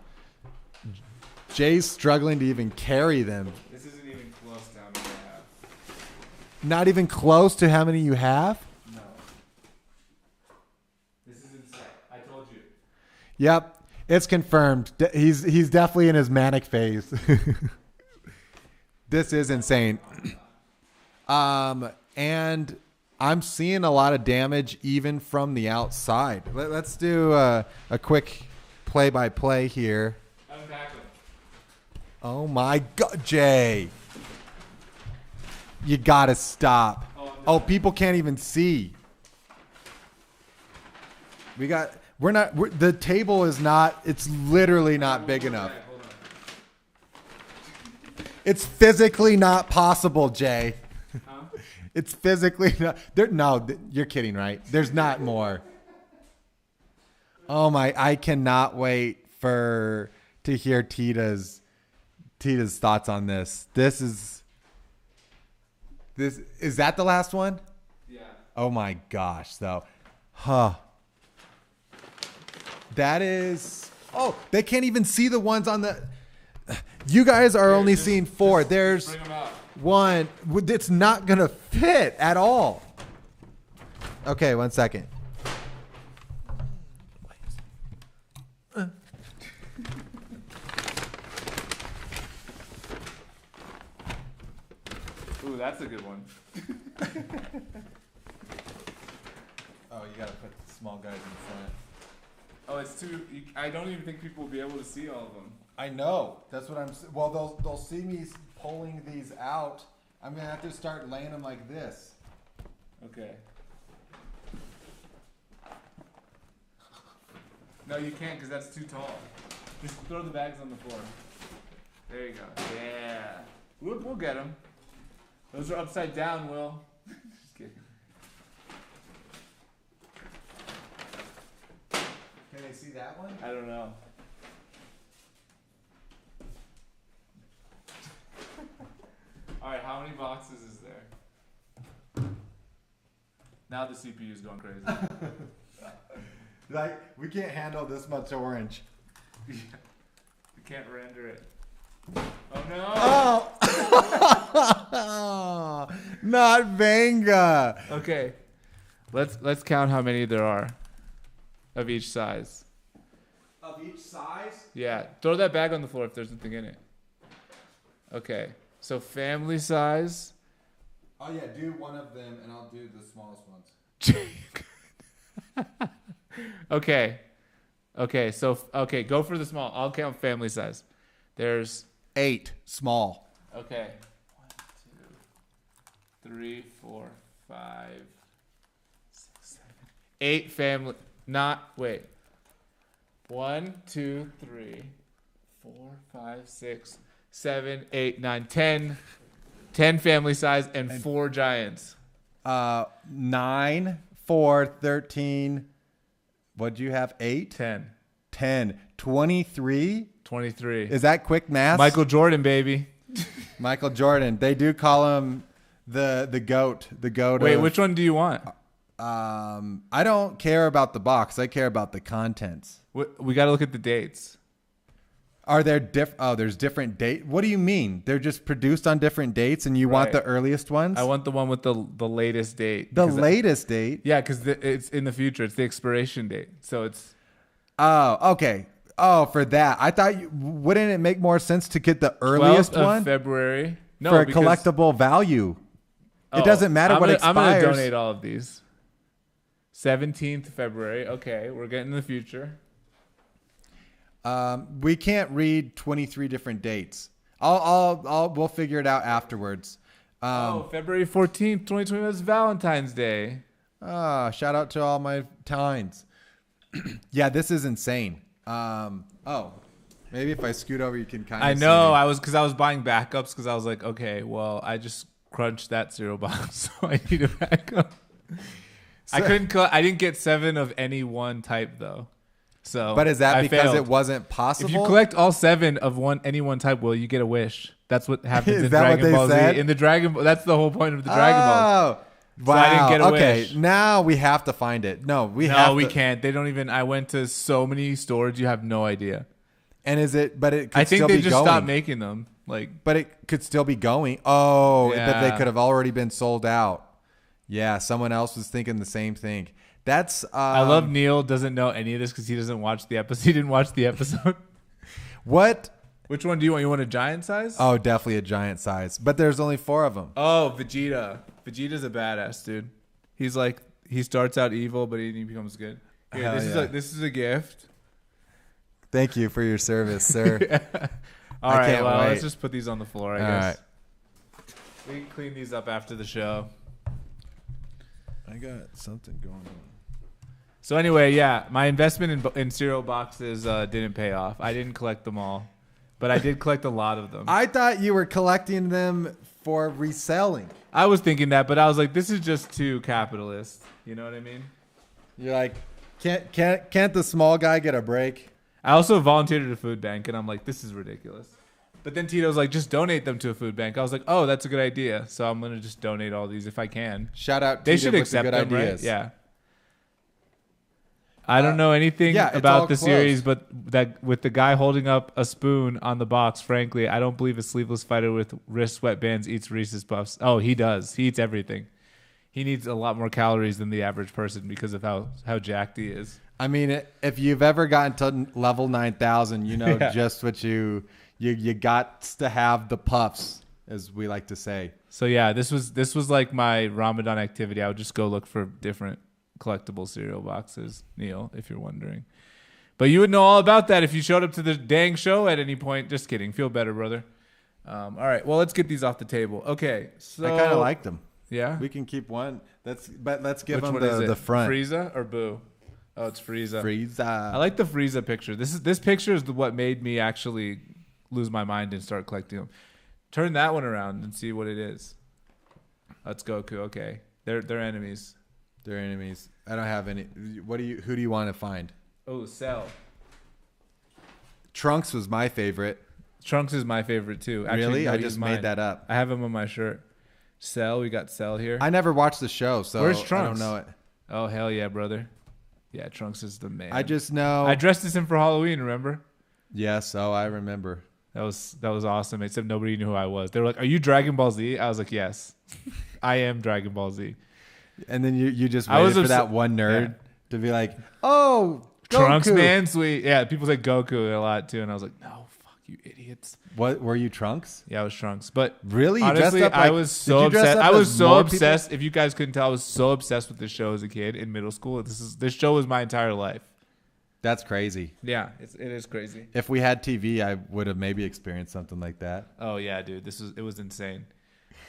Jay's struggling to even carry them. This isn't even close to how many I have. Not even close to how many you have? No. This is insane. I told you. Yep, it's confirmed. He's definitely in his manic phase. This is insane. And I'm seeing a lot of damage even from the outside. Let's do a quick play-by-play here. Unpack them. Oh my God, Jay. You gotta stop. Oh, people can't even see. The table is not, it's literally not big enough. It's physically not possible, Jay. It's physically not. No, you're kidding, right? There's not more. Oh my, I cannot wait to hear Tita's thoughts on this. Is that the last one? Yeah. Oh my gosh, though. Huh. That is, they can't even see the ones on the, you guys are only seeing 4. There's Bring them out. one, it's not going to fit at all. Okay, 1 second. Ooh, that's a good one. Oh, you got to put the small guys in front. Oh, it's too. I don't even think people will be able to see all of them. I know. That's what well, they'll see me pulling these out. I'm going to have to start laying them like this. Okay. No, you can't because that's too tall. Just throw the bags on the floor. There you go. Yeah. We'll get them. Those are upside down, Will. Just kidding. Can they see that one? I don't know. All right, how many boxes is there? Now the CPU is going crazy. Like, we can't handle this much orange. We can't render it. Oh no! Oh, not Vanga. Okay, let's count how many there are of each size. Of each size? Yeah, throw that bag on the floor if there's nothing in it. Okay, so family size. Oh yeah, do one of them and I'll do the smallest ones. Okay, so go for the small. I'll count family size. There's 8 small. okay. 1, 2, 3, 4, 5, 6, 7, 8 family. Not wait. 1, 2, 3, 4, 5, 6, 7, 8, 9, 10. 10 family size and 4 giants. 9, 4, 13. What'd you have? 8? 10. 10. 23? 23. Is that quick math? Michael Jordan, baby. Michael Jordan. They do call him the GOAT. The GOAT. Wait, which one do you want? I don't care about the box. I care about the contents. We got to look at the dates. Are there there's different date. What do you mean? They're just produced on different dates, and you want the earliest ones? I want the one with the latest date. The latest date? Yeah, because it's in the future. It's the expiration date. So it's. Oh, okay. Oh, for that. I thought wouldn't it make more sense to get the earliest 12th of one? February. No, for a collectible value. It doesn't matter what expires. I'm going to donate all of these. 17th February. Okay, we're getting in the future. We can't read 23 different dates. We'll figure it out afterwards. February 14th, 2020 was Valentine's Day. Shout out to all my tines. Yeah, this is insane. Maybe if I scoot over, you can kind of. I know. I was buying backups because I was like, okay, well, I just crunched that cereal box, so I need a backup. I didn't get 7 of any one type though. So, but is that because failed. It wasn't possible? If you collect all 7 of any one type, will you get a wish? That's what happens in that Dragon Ball said? Z. In the Dragon, that's the whole point of the Dragon Ball. Wow. So I didn't get a wish. Now we have to find it. No, we can't. They don't even. I went to so many stores. You have no idea. And is it? But it. Could I think still they be just going. stopped making them. But it could still be going. Oh, Yeah. but they could have already been sold out. Yeah, someone else was thinking the same thing. That's. I love Neil doesn't know any of this because he doesn't watch the episode. He didn't watch the episode. What? Which one do you want? You want a giant size? Oh, definitely a giant size. But there's only 4 of them. Oh, Vegeta. Vegeta's a badass, dude. He's like he starts out evil, but he becomes good. Here, this is a gift. Thank you for your service, sir. All right, can't wait. let's just put these on the floor. I guess. We can clean these up after the show. I got something going on. So anyway, yeah, my investment in cereal boxes didn't pay off. I didn't collect them all, but I did collect a lot of them. I thought you were collecting them for reselling. I was thinking that, but I was like, this is just too capitalist. You know what I mean? You're like, can't the small guy get a break? I also volunteered at a food bank, and I'm like, this is ridiculous. But then Tito's like, just donate them to a food bank. I was like, oh, that's a good idea. So I'm gonna just donate all these if I can. Shout out. They Tito should with accept the good them, ideas. right? Yeah. I don't know anything yeah, it's all about the closed. series, but that with the guy holding up a spoon on the box, frankly, I don't believe a sleeveless fighter with wrist sweatbands eats Reese's Puffs. Oh, he does. He eats everything. He needs a lot more calories than the average person because of how jacked he is. I mean, if you've ever gotten to level 9,000, you know just what you got to have the puffs, as we like to say. So yeah, this was like my Ramadan activity. I would just go look for different collectible cereal boxes, Neil, if you're wondering. But you would know all about that if you showed up to the dang show at any point. Just kidding. Feel better, brother. All right. Well, let's get these off the table. Okay. So I kind of liked them. Yeah. We can keep one. Let's give Which them one is it? the front. Frieza or Boo? Oh, it's Frieza. Frieza. I like the Frieza picture. This picture is what made me actually lose my mind and start collecting them. Turn that one around and see what it is. That's Goku. Okay. They're enemies. They're enemies. I don't have any. Who do you want to find? Oh, Cell. Trunks was my favorite. Trunks is my favorite too. Actually, Really? no, I he's just mine. made that up. I have him on my shirt. Cell, we got Cell here. I never watched the show, so Where's I Trunks? don't know it. Oh, hell yeah, brother. Yeah, Trunks is the man. I just know. I dressed as him for Halloween, remember? Yes, I remember. That was awesome. Except nobody knew who I was. They were like, "Are you Dragon Ball Z?" I was like, "Yes, I am Dragon Ball Z." And then you just I was waited for that one nerd to be like, "Oh, Goku. Trunks, man, sweet." Yeah, people say Goku a lot too, and I was like, "No, fuck you, idiots." What were you, Trunks? Yeah, I was Trunks. But really, you honestly, dressed up I like, was did so you dress obsessed. up I was as so more obsessed. If you guys couldn't tell, I was so obsessed with this show as a kid in middle school. This show was my entire life. That's crazy. Yeah, it is crazy. If we had TV, I would have maybe experienced something like that. Oh yeah, dude, it was insane.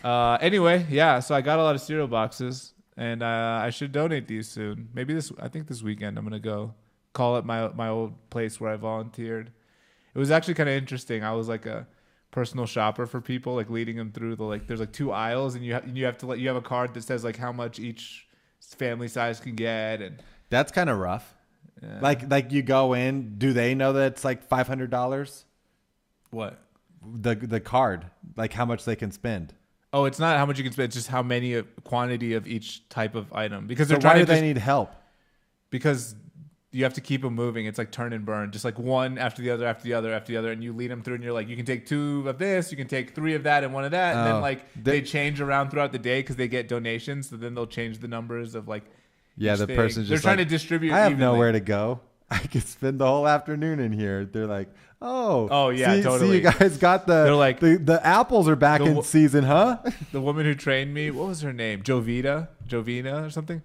Anyway, yeah, so I got a lot of cereal boxes, and I should donate these soon. Maybe I think this weekend I'm gonna go call up my old place where I volunteered. it was actually kind of interesting. I was like a personal shopper for people, like leading them through the like. There's like 2 aisles, and you have to you have a card that says like how much each family size can get, and That's kind of rough. Yeah. Like you go in. Do they know that it's like $500? what? The card, like how much they can spend. Oh, it's not how much you can spend; it's just how many quantity of each type of item. Because So they're why trying do to they need help? because you have to keep them moving. It's like turn and burn, just like one after the other, after the other, after the other, and you lead them through. And you're like, you can take 2 of this, you can take 3 of that, and 1 of that, and then like they change around throughout the day because they get donations. So then they'll change the numbers of like. Yeah, each the thing. person's They're just trying like, to distribute. I have evenly. nowhere to go. I could spend the whole afternoon in here. They're like, Oh, yeah, see, totally. See, you guys got the. They're like, the apples are back in season, huh? The woman who trained me, what was her name? Jovina or something,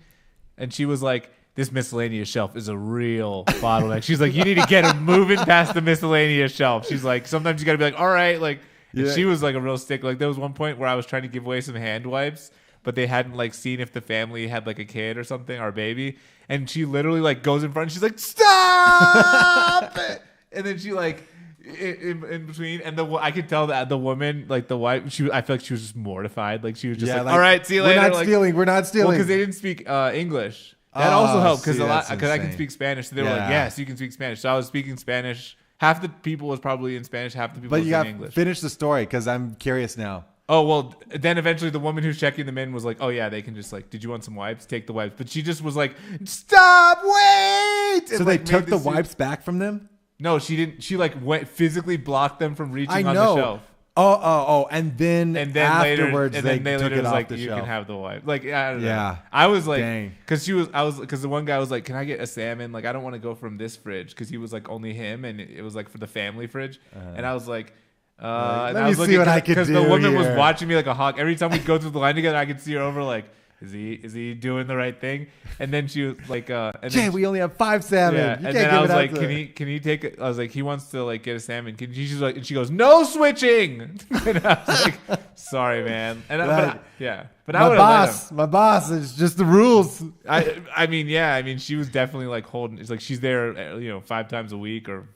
and she was like, this miscellaneous shelf is a real bottleneck. She's like, you need to get her moving past the miscellaneous shelf. She's like, sometimes you got to be like, all right, like. And she was like a real stick. Like there was one point where I was trying to give away some hand wipes, but they hadn't like seen if the family had like a kid or something, our baby, and she literally like goes in front and she's like, stop. And then she like in between, and I could tell that the woman, like the wife, I feel like she was just mortified. Like she was just like, all right, see you later. We're not stealing. Well, because they didn't speak English. That also helped because I can insane. speak Spanish. So they were like, yes, you can speak Spanish. So I was speaking Spanish. Half the people was probably in Spanish. Half the people was in English. Finish the story because I'm curious now. Oh, well, then eventually the woman who's checking them in was like, oh, yeah, they can just like, did you want some wipes? Take the wipes. But she just was like, stop, wait. So and, they like, took made the this- wipes back from them? No, she didn't. She like went physically blocked them from reaching I on know. the shelf. Oh. And then later, afterwards, and they then took later it was off like, the you shelf. can have the wipe. Like, I don't know. Yeah. I was like, Dang. because the one guy was like, can I get a salmon? Like, I don't want to go from this fridge because he was like only him, and it was like for the family fridge. And I was like, let and I me was see looking what I could because the do woman was here. watching me like a hawk. Every time we go through the line together, I could see her over like, is he doing the right thing? And then she was like, and Jay, then we only have 5 salmon. yeah, You and can't then give I was it out like, to can he take it? I was like, he wants to like get a salmon. She's like, and she goes, no switching. And I was like, sorry, man. And but I would have my boss is just the rules. I mean, she was definitely like holding. It's like she's there, 5 times a week or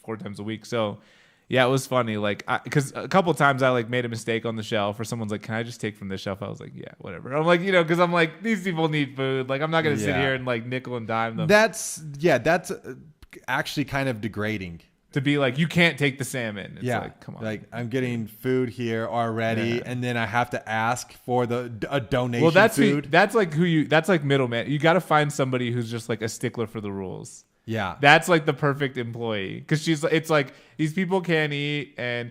4 times a week. So yeah, it was funny. Like, because a couple of times I like made a mistake on the shelf, or someone's like, "Can I just take from this shelf?" I was like, "Yeah, whatever." I'm like, because I'm like, these people need food. Like, I'm not gonna sit Yeah. here and like nickel and dime them. That's actually kind of degrading. To be like, you can't take the salmon. It's like, come on. Like I'm getting food here already, and then I have to ask for a donation. Well, that's food. that's like middleman. You got to find somebody who's just like a stickler for the rules. Yeah, That's like the perfect employee, because it's like these people can't eat, and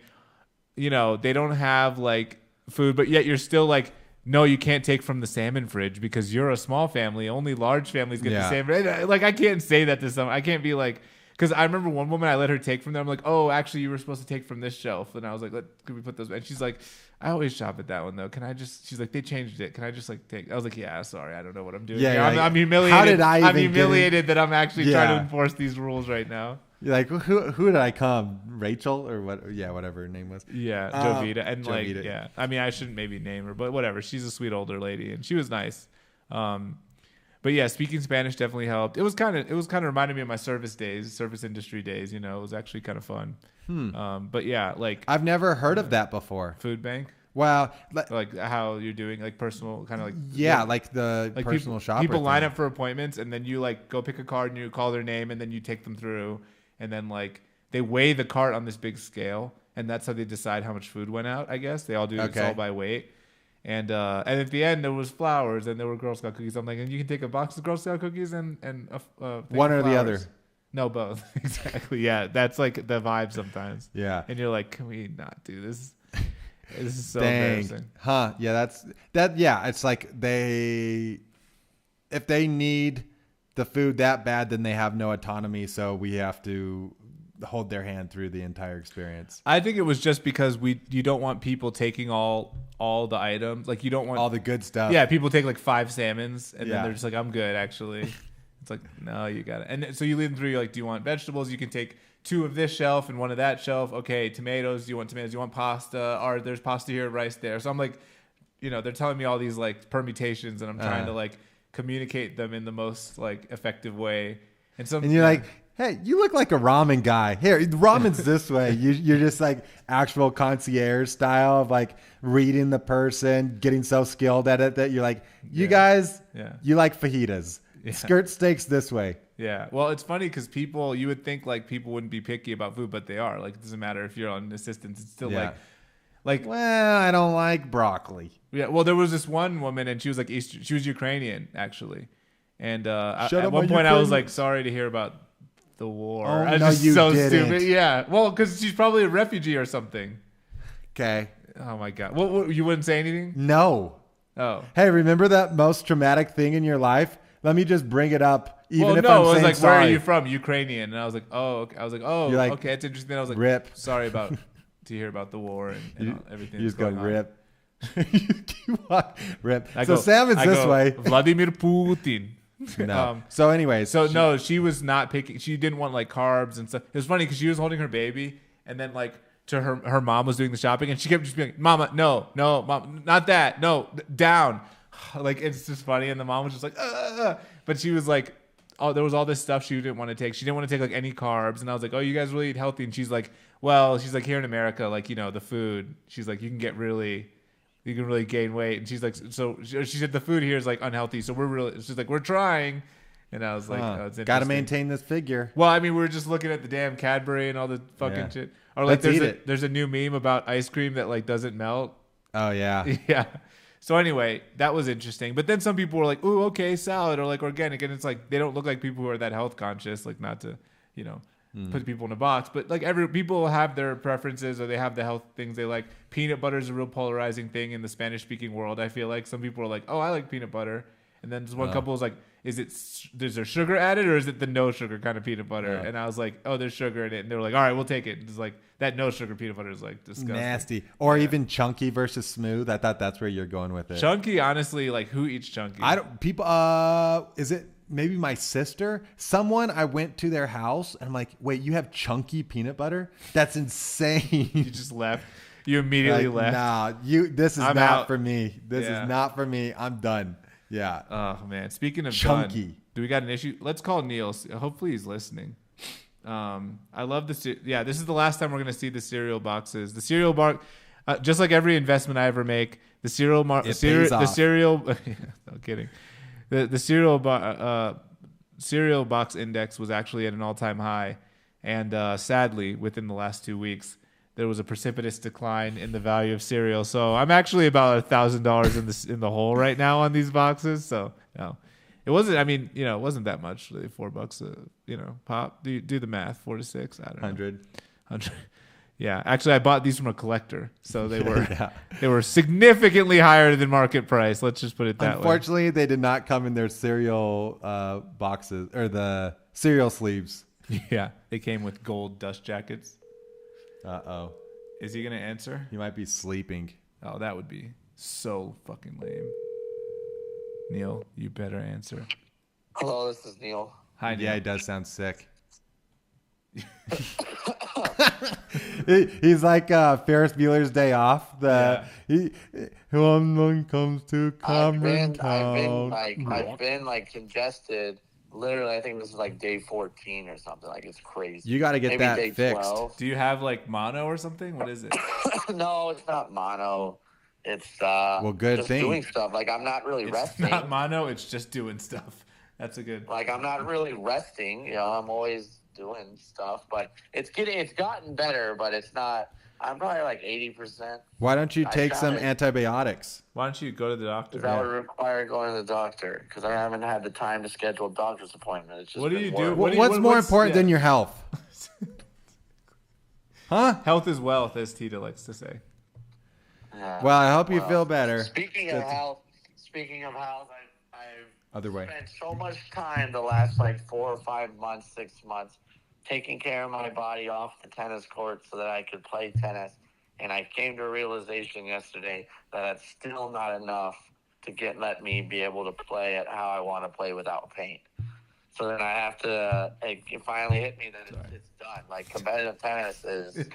they don't have like food, but yet you're still like, no, you can't take from the salmon fridge because you're a small family. Only large families get the salmon. Like, I can't say that to someone. I can't be like, because I remember one woman, I let her take from there. I'm like, oh, actually, you were supposed to take from this shelf. And I was like, could we put those? And she's like, I always shop at that one, though. Can I just, she's like, they changed it. Can I just like take? I was like, yeah, sorry. I don't know what I'm doing. Yeah, here. like, I'm humiliated. how did I I'm even get humiliated that I'm actually trying to Yeah. enforce these rules right now. You're like, who did I come? Rachel or what? Yeah, whatever her name was. Yeah, Jovita. And like, Jovita. yeah. I mean, I shouldn't maybe name her, but whatever. She's a sweet older lady, and she was nice. But yeah, speaking Spanish definitely helped. It was kind of reminding me of my service industry days. It was actually kind of fun. But yeah, like I've never heard of that before. food bank, Well, like how you're doing like personal kind of like like the like personal shopper. People line thing. up for appointments, and then you like go pick a card and you call their name, and then you take them through, and then like they weigh the cart on this big scale, and that's how they decide how much food went out. I guess they all do it's Okay. all by weight. And at the end there was flowers and there were Girl Scout cookies. I'm like, and you can take a box of Girl Scout cookies and a thing One of or the other. flowers. No, both. Exactly. Yeah, that's like the vibe sometimes. Yeah. And you're like, can we not do this? This is so Dang. embarrassing. Huh. Yeah, yeah, it's like if they need the food that bad, then they have no autonomy, so we have to hold their hand through the entire experience. I think it was just because you don't want people taking all the items. Like, you don't want All the good stuff. Yeah, people take like 5 salmons and Yeah. then they're just like, I'm good actually. It's like, no, you got it. And so you lead them through. You're like, do you want vegetables? You can take 2 of this shelf and 1 of that shelf. Okay, tomatoes. Do you want tomatoes? Do you want pasta? Or there's pasta here, rice there. So I'm like, they're telling me all these like permutations, and I'm trying to like communicate them in the most like effective way. And And you're like, hey, you look like a ramen guy. Here, ramen's this way. You're just like actual concierge style of like reading the person, getting so skilled at it that you're like, you guys, you like fajitas. Yeah. Skirt steaks this way. Yeah. Well, it's funny because you would think like people wouldn't be picky about food, but they are. Like, it doesn't matter if you're on assistance. It's still like, well, I don't like broccoli. Yeah. Well, there was this one woman and she was like she was Ukrainian actually. And at one point I was like, sorry to hear about the war. Oh, I was no, just you so didn't. stupid. Yeah. Well, because she's probably a refugee or something. Okay. Oh my God. What, you wouldn't say anything? No. Oh. Hey, remember that most traumatic thing in your life? Let me just bring it up. Even if no, I'm I was saying like, sorry. where are you from? Ukrainian. And I was like, oh, okay. I was like, oh, You're like, okay, it's interesting. Then I was like, rip. Sorry to hear about the war and everything. You just go going on. rip. Rip. So Sam is this way. Vladimir Putin. No. So anyways. No, she was not picking. She didn't want like carbs and stuff. It was funny because she was holding her baby and then like to her mom was doing the shopping and she kept just being like, Mama, no, mom, not that. No, down. Like, it's just funny. And the mom was just like, but she was like, oh, there was all this stuff she didn't want to take. She didn't want to take like any carbs. And I was like, oh, you guys really eat healthy? And she's like, well, she's like, here in America, like, you know, the food, she's like, you can really gain weight. And she's like, so she said the food here is like unhealthy. So she's like, we're trying. And I was like, oh, it's got to maintain this figure. Well, I mean, we were just looking at the damn Cadbury and all the fucking shit. Or like, there's a new meme about ice cream that like doesn't melt. Oh yeah. Yeah. So anyway, that was interesting. But then some people were like, ooh, okay, salad or like organic. And it's like, they don't look like people who are that health conscious, like not to, you know, put people in a box. But like people have their preferences or they have the health things they like. Peanut butter is a real polarizing thing in the Spanish speaking world. I feel like some people are like, oh, I like peanut butter. And then just one couple was like, is there sugar added or is it the no sugar kind of peanut butter? And I was like, oh, there's sugar in it. And they were like, all right, we'll take it. It's like that no sugar peanut butter is like disgusting. Nasty. Or even chunky versus smooth. I thought that's where you're going with it. Chunky, honestly, like who eats chunky? Is it maybe my sister? Someone, I went to their house and I'm like, wait, you have chunky peanut butter? That's insane. You just left. You immediately left. Nah, this is I'm not out. for me. This is not for me. I'm done. Yeah. Oh man. Speaking of chunky, done, do we got an issue? Let's call Neil. Hopefully he's listening. I love this. Yeah, this is the last time we're gonna see the cereal boxes. The cereal box, just like every investment I ever make, the cereal no kidding. The cereal box index was actually at an all-time high, and sadly, within the last 2 weeks, there was a precipitous decline in the value of cereal. So I'm actually about $1,000 in the hole right now on these boxes. So no, it wasn't. I mean, you know, it wasn't that much. Really, $4 pop. Do the math. 4 to 6. I don't know. 100. Yeah, actually, I bought these from a collector, so they were they were significantly higher than market price. Let's just put it that way. Unfortunately, they did not come in their cereal boxes or the cereal sleeves. Yeah, they came with gold dust jackets. Uh-oh. Is he going to answer? He might be sleeping. Oh, that would be so fucking lame. Neil, you better answer. Hello, this is Neil. Hi, Neil. Yeah, he does sound sick. He's like Ferris Bueller's Day Off. One comes to Cameron Town. I've been like congested. Literally, I think this is like day 14 or something. Like, it's crazy. You got to get Maybe that day fixed. 12. Do you have like mono or something? What is it? No, it's not mono. It's good just thing. doing stuff. Like, I'm not really resting. It's not mono. It's just doing stuff. That's a good. Like, I'm not really resting. You know, I'm always doing stuff, but it's gotten better, but it's not. I'm probably like 80%. Why don't you take some antibiotics? Why don't you go to the doctor? That would require going to the doctor because I haven't had the time to schedule a doctor's appointment. It's just what do you do? What's more important than your health? Huh? Health is wealth, as Tita likes to say. Well, I hope you feel better. Speaking of health, Other way. spent so much time the last like 4 or 5 months, 6 months, taking care of my body off the tennis court so that I could play tennis. And I came to a realization yesterday that that's still not enough to let me be able to play at how I want to play without pain. So then I have to, it finally hit me that it's done. Like, competitive tennis is,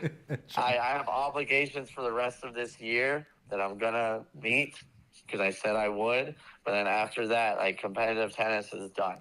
I have obligations for the rest of this year that I'm going to meet because I said I would. But then after that, like, competitive tennis is done.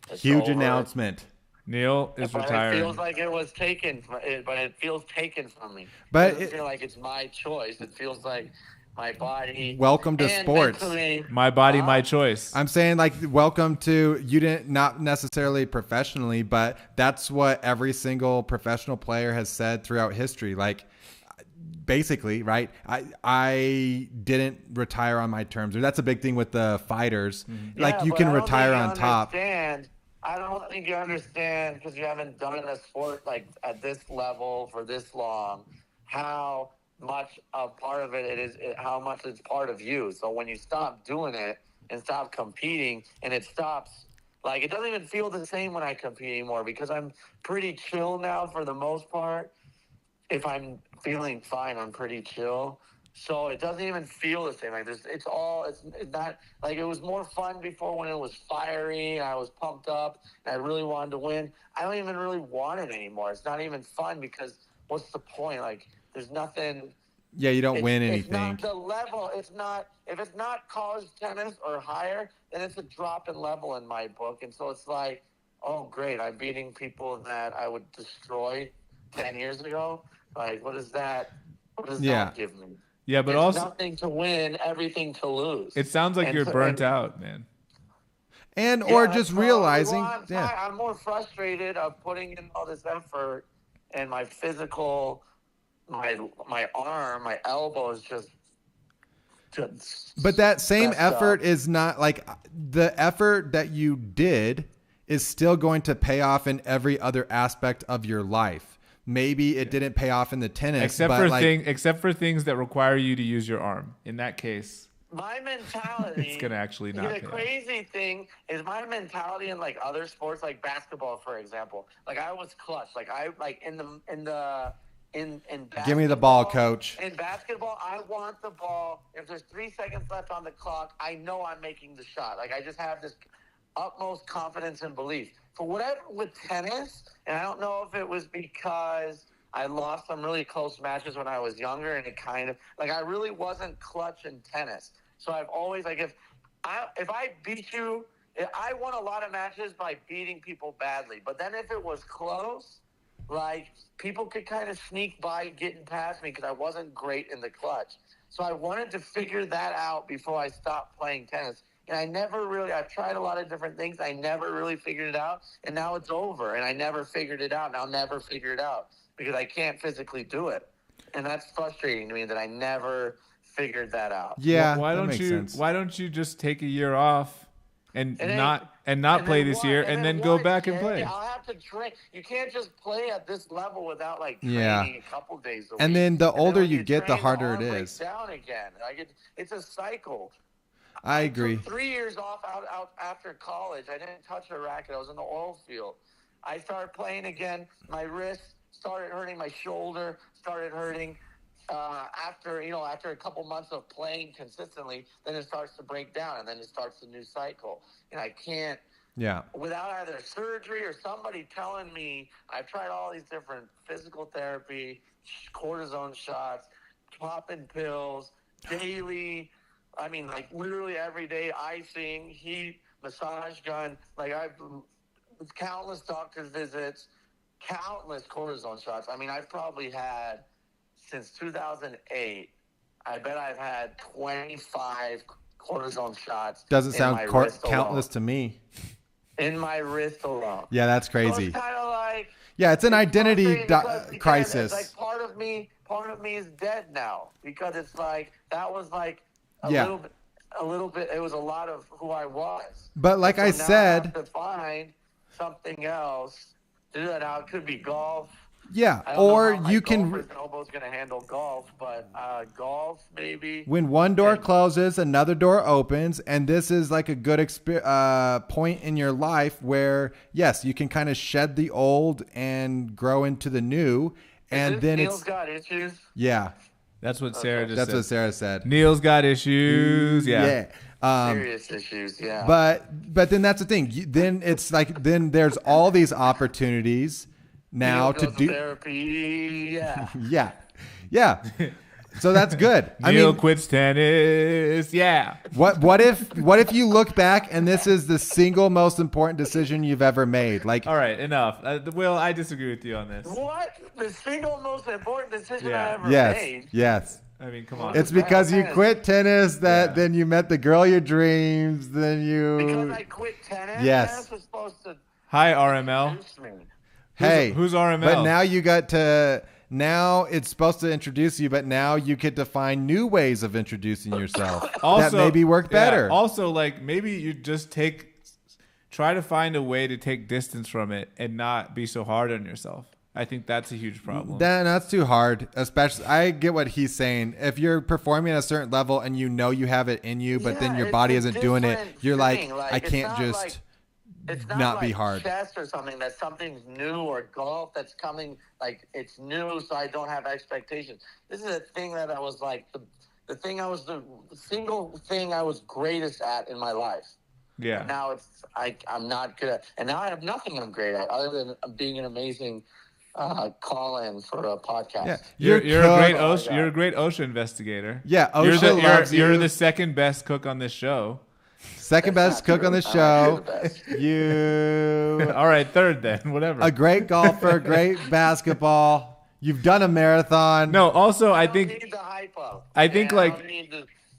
It's Huge over. announcement. Neil is but retiring. It feels like it was taken, but it feels taken from me. But it doesn't feel like it's my choice. It feels like my body. Welcome to and sports. mentally- My body, my choice. I'm saying, like, welcome to, you didn't, not necessarily professionally, but that's what every single professional player has said throughout history. Like, basically, right? I didn't retire on my terms. That's a big thing with the fighters. Like, you but can I don't retire think you on top. understand. I don't think you understand, because you haven't done a sport like at this level for this long, how much a part of it is, how much it's part of you. So when you stop doing it and stop competing, and it stops, like, it doesn't even feel the same when I compete anymore, because I'm pretty chill now for the most part. If I'm feeling fine, I'm pretty chill. So it doesn't even feel the same. Like, it's not like, it was more fun before when it was fiery and I was pumped up and I really wanted to win. I don't even really want it anymore. It's not even fun, because what's the point? Like, there's nothing. Yeah, you don't win It's anything. not the level. If it's not college tennis or higher, then it's a drop in level in my book. And so it's like, oh, great, I'm beating people that I would destroy 10 years ago. Like, what does that give me? Yeah, but It's also nothing to win, everything to lose. it sounds like And you're so- burnt and- out, man. And, Yeah, or just so, realizing, well, I'm more frustrated of putting in all this effort, and my physical, my arm, my elbow is just But that same messed up. effort is not, like, the effort that you did is still going to pay off in every other aspect of your life. Maybe it didn't pay off in the tennis, Except but for like, except for things that require you to use your arm. In that case, my mentality. it's gonna actually not The pay off. crazy thing is my mentality in, like, other sports, like basketball, for example. Like, I was clutch. Like, I like in give me the ball, basketball- coach. In basketball, I want the ball. If there's 3 seconds left on the clock, I know I'm making the shot. Like, I just have this utmost confidence and belief. For whatever with tennis, and I don't know if it was because I lost some really close matches when I was younger, and it kind of, like, I really wasn't clutch in tennis. So I've always, like, if I beat you, I won a lot of matches by beating people badly. But then if it was close, like, people could kind of sneak by getting past me because I wasn't great in the clutch. So I wanted to figure that out before I stopped playing tennis. And I've tried a lot of different things. I never really figured it out. And now it's over. And I never figured it out. And I'll never figure it out because I can't physically do it. And that's frustrating to me that I never figured that out. Yeah, Why that don't makes you? sense. Why don't you just take a year off and And then- not play then this what? year and then go what, back and Jay? play? I'll have to train. You can't just play at this level without, like, Yeah. training a couple days a week. And then the older when you get, the train, harder it arm breaks is. down again. Like, it's a cycle. I agree. Took 3 years off out after college. I didn't touch a racket. I was in the oil field. I started playing again. My wrist started hurting. My shoulder started hurting. After a couple months of playing consistently, then it starts to break down, and then it starts a new cycle. And I can't, Yeah. without either surgery or somebody telling me. I've tried all these different physical therapy, cortisone shots, popping pills, daily. I mean, like, literally every day, icing, heat, massage gun. Like, I've countless doctor's visits, countless cortisone shots. I mean, I've probably had, since 2008, I bet I've had 25 cortisone shots. Doesn't in sound my wrist countless alone. to me. In my wrist alone. Yeah, that's So crazy. it's kind of like, Yeah, it's an identity frustrating because crisis. It's like part of me is dead now, because it's like that was like a Yeah. little bit. It was a lot of who I was. But like I So now I said, have to find something else to do that. Now it could be golf. yeah, I don't know or how my you can, golfer's elbow's gonna handle golf, but golf maybe. when one door closes, another door opens, and this is like a good point in your life where, yes, you can kind of shed the old and grow into the new, and then Neil's it's, got issues. yeah, That's what Sarah just that's said. what Sarah said. Neil's got issues. Yeah. Serious issues. Yeah. But then that's the thing. Then it's like, then there's all these opportunities now Neil to goes do. therapy. Yeah. Yeah. So that's good. Neil quits tennis. Yeah. What if you look back and this is the single most important decision you've ever made? Like, all right, enough. Will, I disagree with you on this. What? The single most important decision I ever made? Yes. I mean, come on. It's because you quit tennis that then you met the girl of your dreams. Then you. Because I quit tennis. Yes. Tennis was supposed to. Hi, RML. Hey, who's RML? But now you got to. Now it's supposed to introduce you, but now you get to find new ways of introducing yourself that maybe work better. Also, like maybe you just try to find a way to take distance from it and not be so hard on yourself. I think that's a huge problem. That's too hard. Especially, I get what he's saying. If you're performing at a certain level and you know you have it in you, but then your body isn't doing it, you're like, I can't just. It's not like be hard. Chess or something that's something's new, or golf that's coming, like it's new, so I don't have expectations. This is a thing that I was like the single thing I was greatest at in my life. Yeah. And now I'm not good at, and now I have nothing I'm great at other than being an amazing call-in for a podcast. Yeah. You're a great OSHA investigator. Yeah, OSHA loves you. You're the second best cook on this show. Second best cook on the show. You. All right, third then. Whatever. A great golfer, great basketball. You've done a marathon. No, also I think. Need the hype up. I think I like. I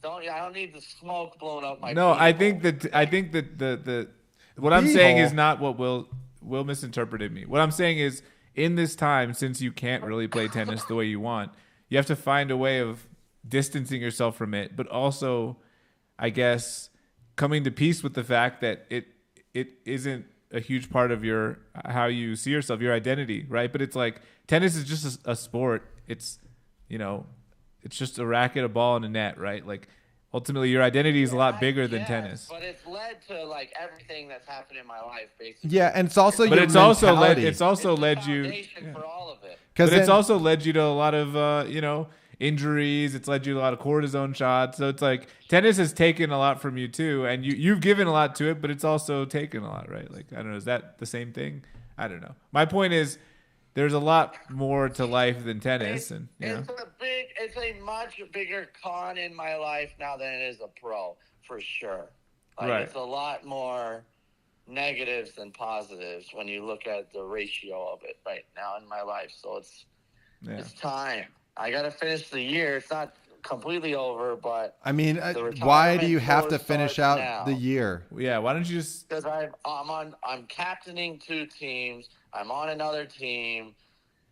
don't need the smoke blowing up my. No, people. I think that the what I'm saying is not what Will misinterpreted me. What I'm saying is, in this time, since you can't really play tennis the way you want, you have to find a way of distancing yourself from it, but also, I guess, coming to peace with the fact that it isn't a huge part of your how you see yourself, your identity, right? But it's like tennis is just a sport. It's it's just a racket, a ball, and a net, right? Like ultimately, your identity is a lot bigger than tennis. But it's led to like everything that's happened in my life, basically. Yeah, and it's also but your it's mentality. also led you. For all of it. But it's also led you to a lot of injuries. It's led you to a lot of cortisone shots. So it's like tennis has taken a lot from you too, and you've given a lot to it, but it's also taken a lot, right? Like I don't know, is that the same thing? I don't know. My point is, there's a lot more to life than tennis, It's a much bigger con in my life now than it is a pro, for sure. Like, right. It's a lot more negatives than positives when you look at the ratio of it right now in my life. So it's time. I got to finish the year. It's not completely over, but I mean, why do you have to finish out the year? Yeah, why don't you just? Because I'm captaining 2 teams. I'm on another team.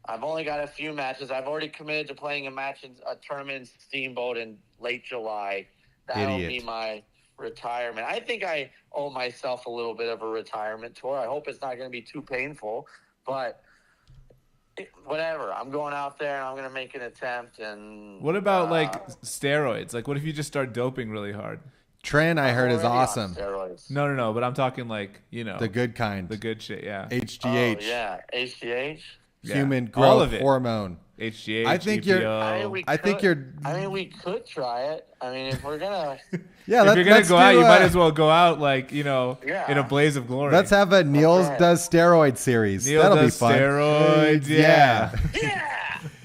I've only got a few matches. I've already committed to playing a tournament in Steamboat in late July. That'll be my retirement. I think I owe myself a little bit of a retirement tour. I hope it's not going to be too painful, but whatever. I'm going out there and I'm going to make an attempt. And what about like steroids? Like, what if you just start doping really hard? Tren, I heard, is awesome. No, but I'm talking like, the good kind. The good shit, yeah. HGH. Oh, yeah, HGH. Human growth hormone. HGH. I think EPO. We could try it. I mean, if we're gonna. Yeah, if you're gonna go out, you might as well go out like in a blaze of glory. Let's have a Niels does steroid series. That'll be fun. Steroids, yeah. Yeah.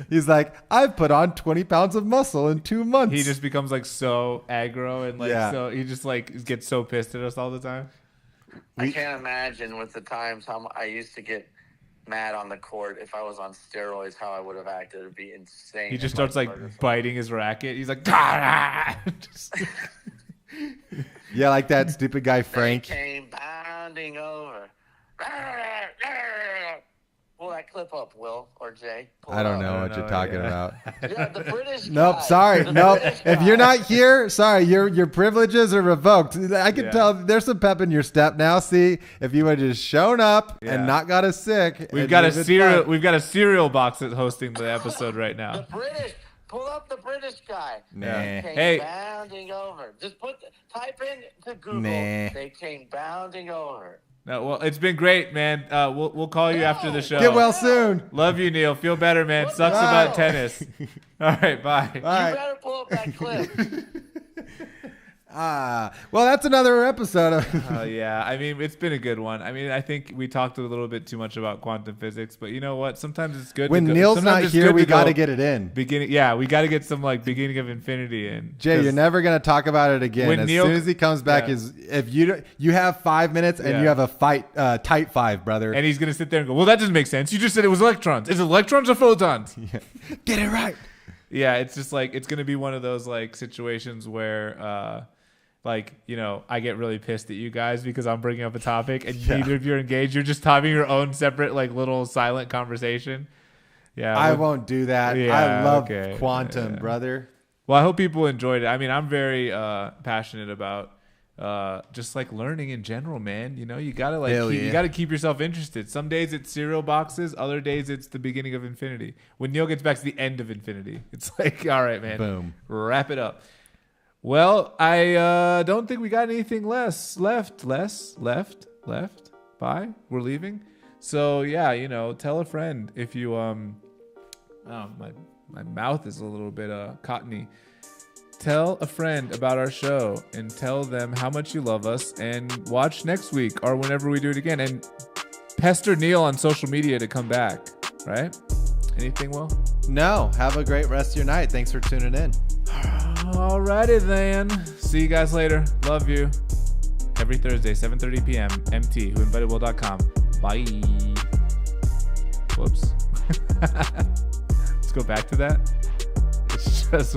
He's like, I've put on 20 pounds of muscle in 2 months. He just becomes like so aggro and so he just like gets so pissed at us all the time. I can't imagine with the times how I used to get mad on the court if I was on steroids, how I would have acted. It'd be insane. He just starts like biting his racket. He's like, yeah, like that stupid guy Frank. They came bounding over. Pull that clip up, Will or Jay. I don't know what you're talking about. Yeah, the British guy. Nope, sorry. Nope. If you're not here, sorry, your privileges are revoked. I can tell there's some pep in your step now. See, if you would have just shown up and not got us sick. We've got a cereal box that's hosting the episode right now. The British. Pull up the British guy. Nah. They came bounding over. Just type in to Google. Nah. They came bounding over. No, well, it's been great, man. We'll call you after the show. Get well soon. Love you, Neil. Feel better, man. Sucks about tennis. All right, bye. You better pull up that clip. Well, that's another episode of Oh yeah, I mean it's been a good one. I mean I think we talked a little bit too much about quantum physics, but you know what? Sometimes it's good. When to go, Neil's not here, we got to get it in. Beginning, yeah, we got to get some like beginning of infinity in. Jay, you're never gonna talk about it again. When As Neil- soon as he comes back, Yeah. is if you have 5 minutes and Yeah. you have a tight five, brother. And he's gonna sit there and go, "Well, that doesn't make sense. You just said it was electrons. Is it electrons or photons?" Get it right. Yeah, it's just like it's gonna be one of those like situations where, like you know, I get really pissed at you guys because I'm bringing up a topic and neither of you are engaged. You're just having your own separate like little silent conversation. Yeah, I won't do that. I Yeah, love okay. quantum, Yeah. brother. Well, I hope people enjoyed it. I mean, I'm very passionate about just like learning in general, man. You know, you gotta like Hell you yeah. gotta keep yourself interested. Some days it's cereal boxes, other days it's the beginning of infinity. When Neil gets back to the end of infinity, it's like, all right, man, Boom. wrap it up. Well, I don't think we got anything left. Bye. We're leaving. So yeah, you know, tell a friend if you oh, my mouth is a little bit cottony. Tell a friend about our show and tell them how much you love us and watch next week or whenever we do it again and pester Neil on social media to come back, right? Anything, Will? No, have a great rest of your night. Thanks for tuning in. Alrighty then. See you guys later. Love you. Every Thursday, 7:30 p.m. MT, whoinvitedwill.com. Bye. Whoops. Let's go back to that. It's just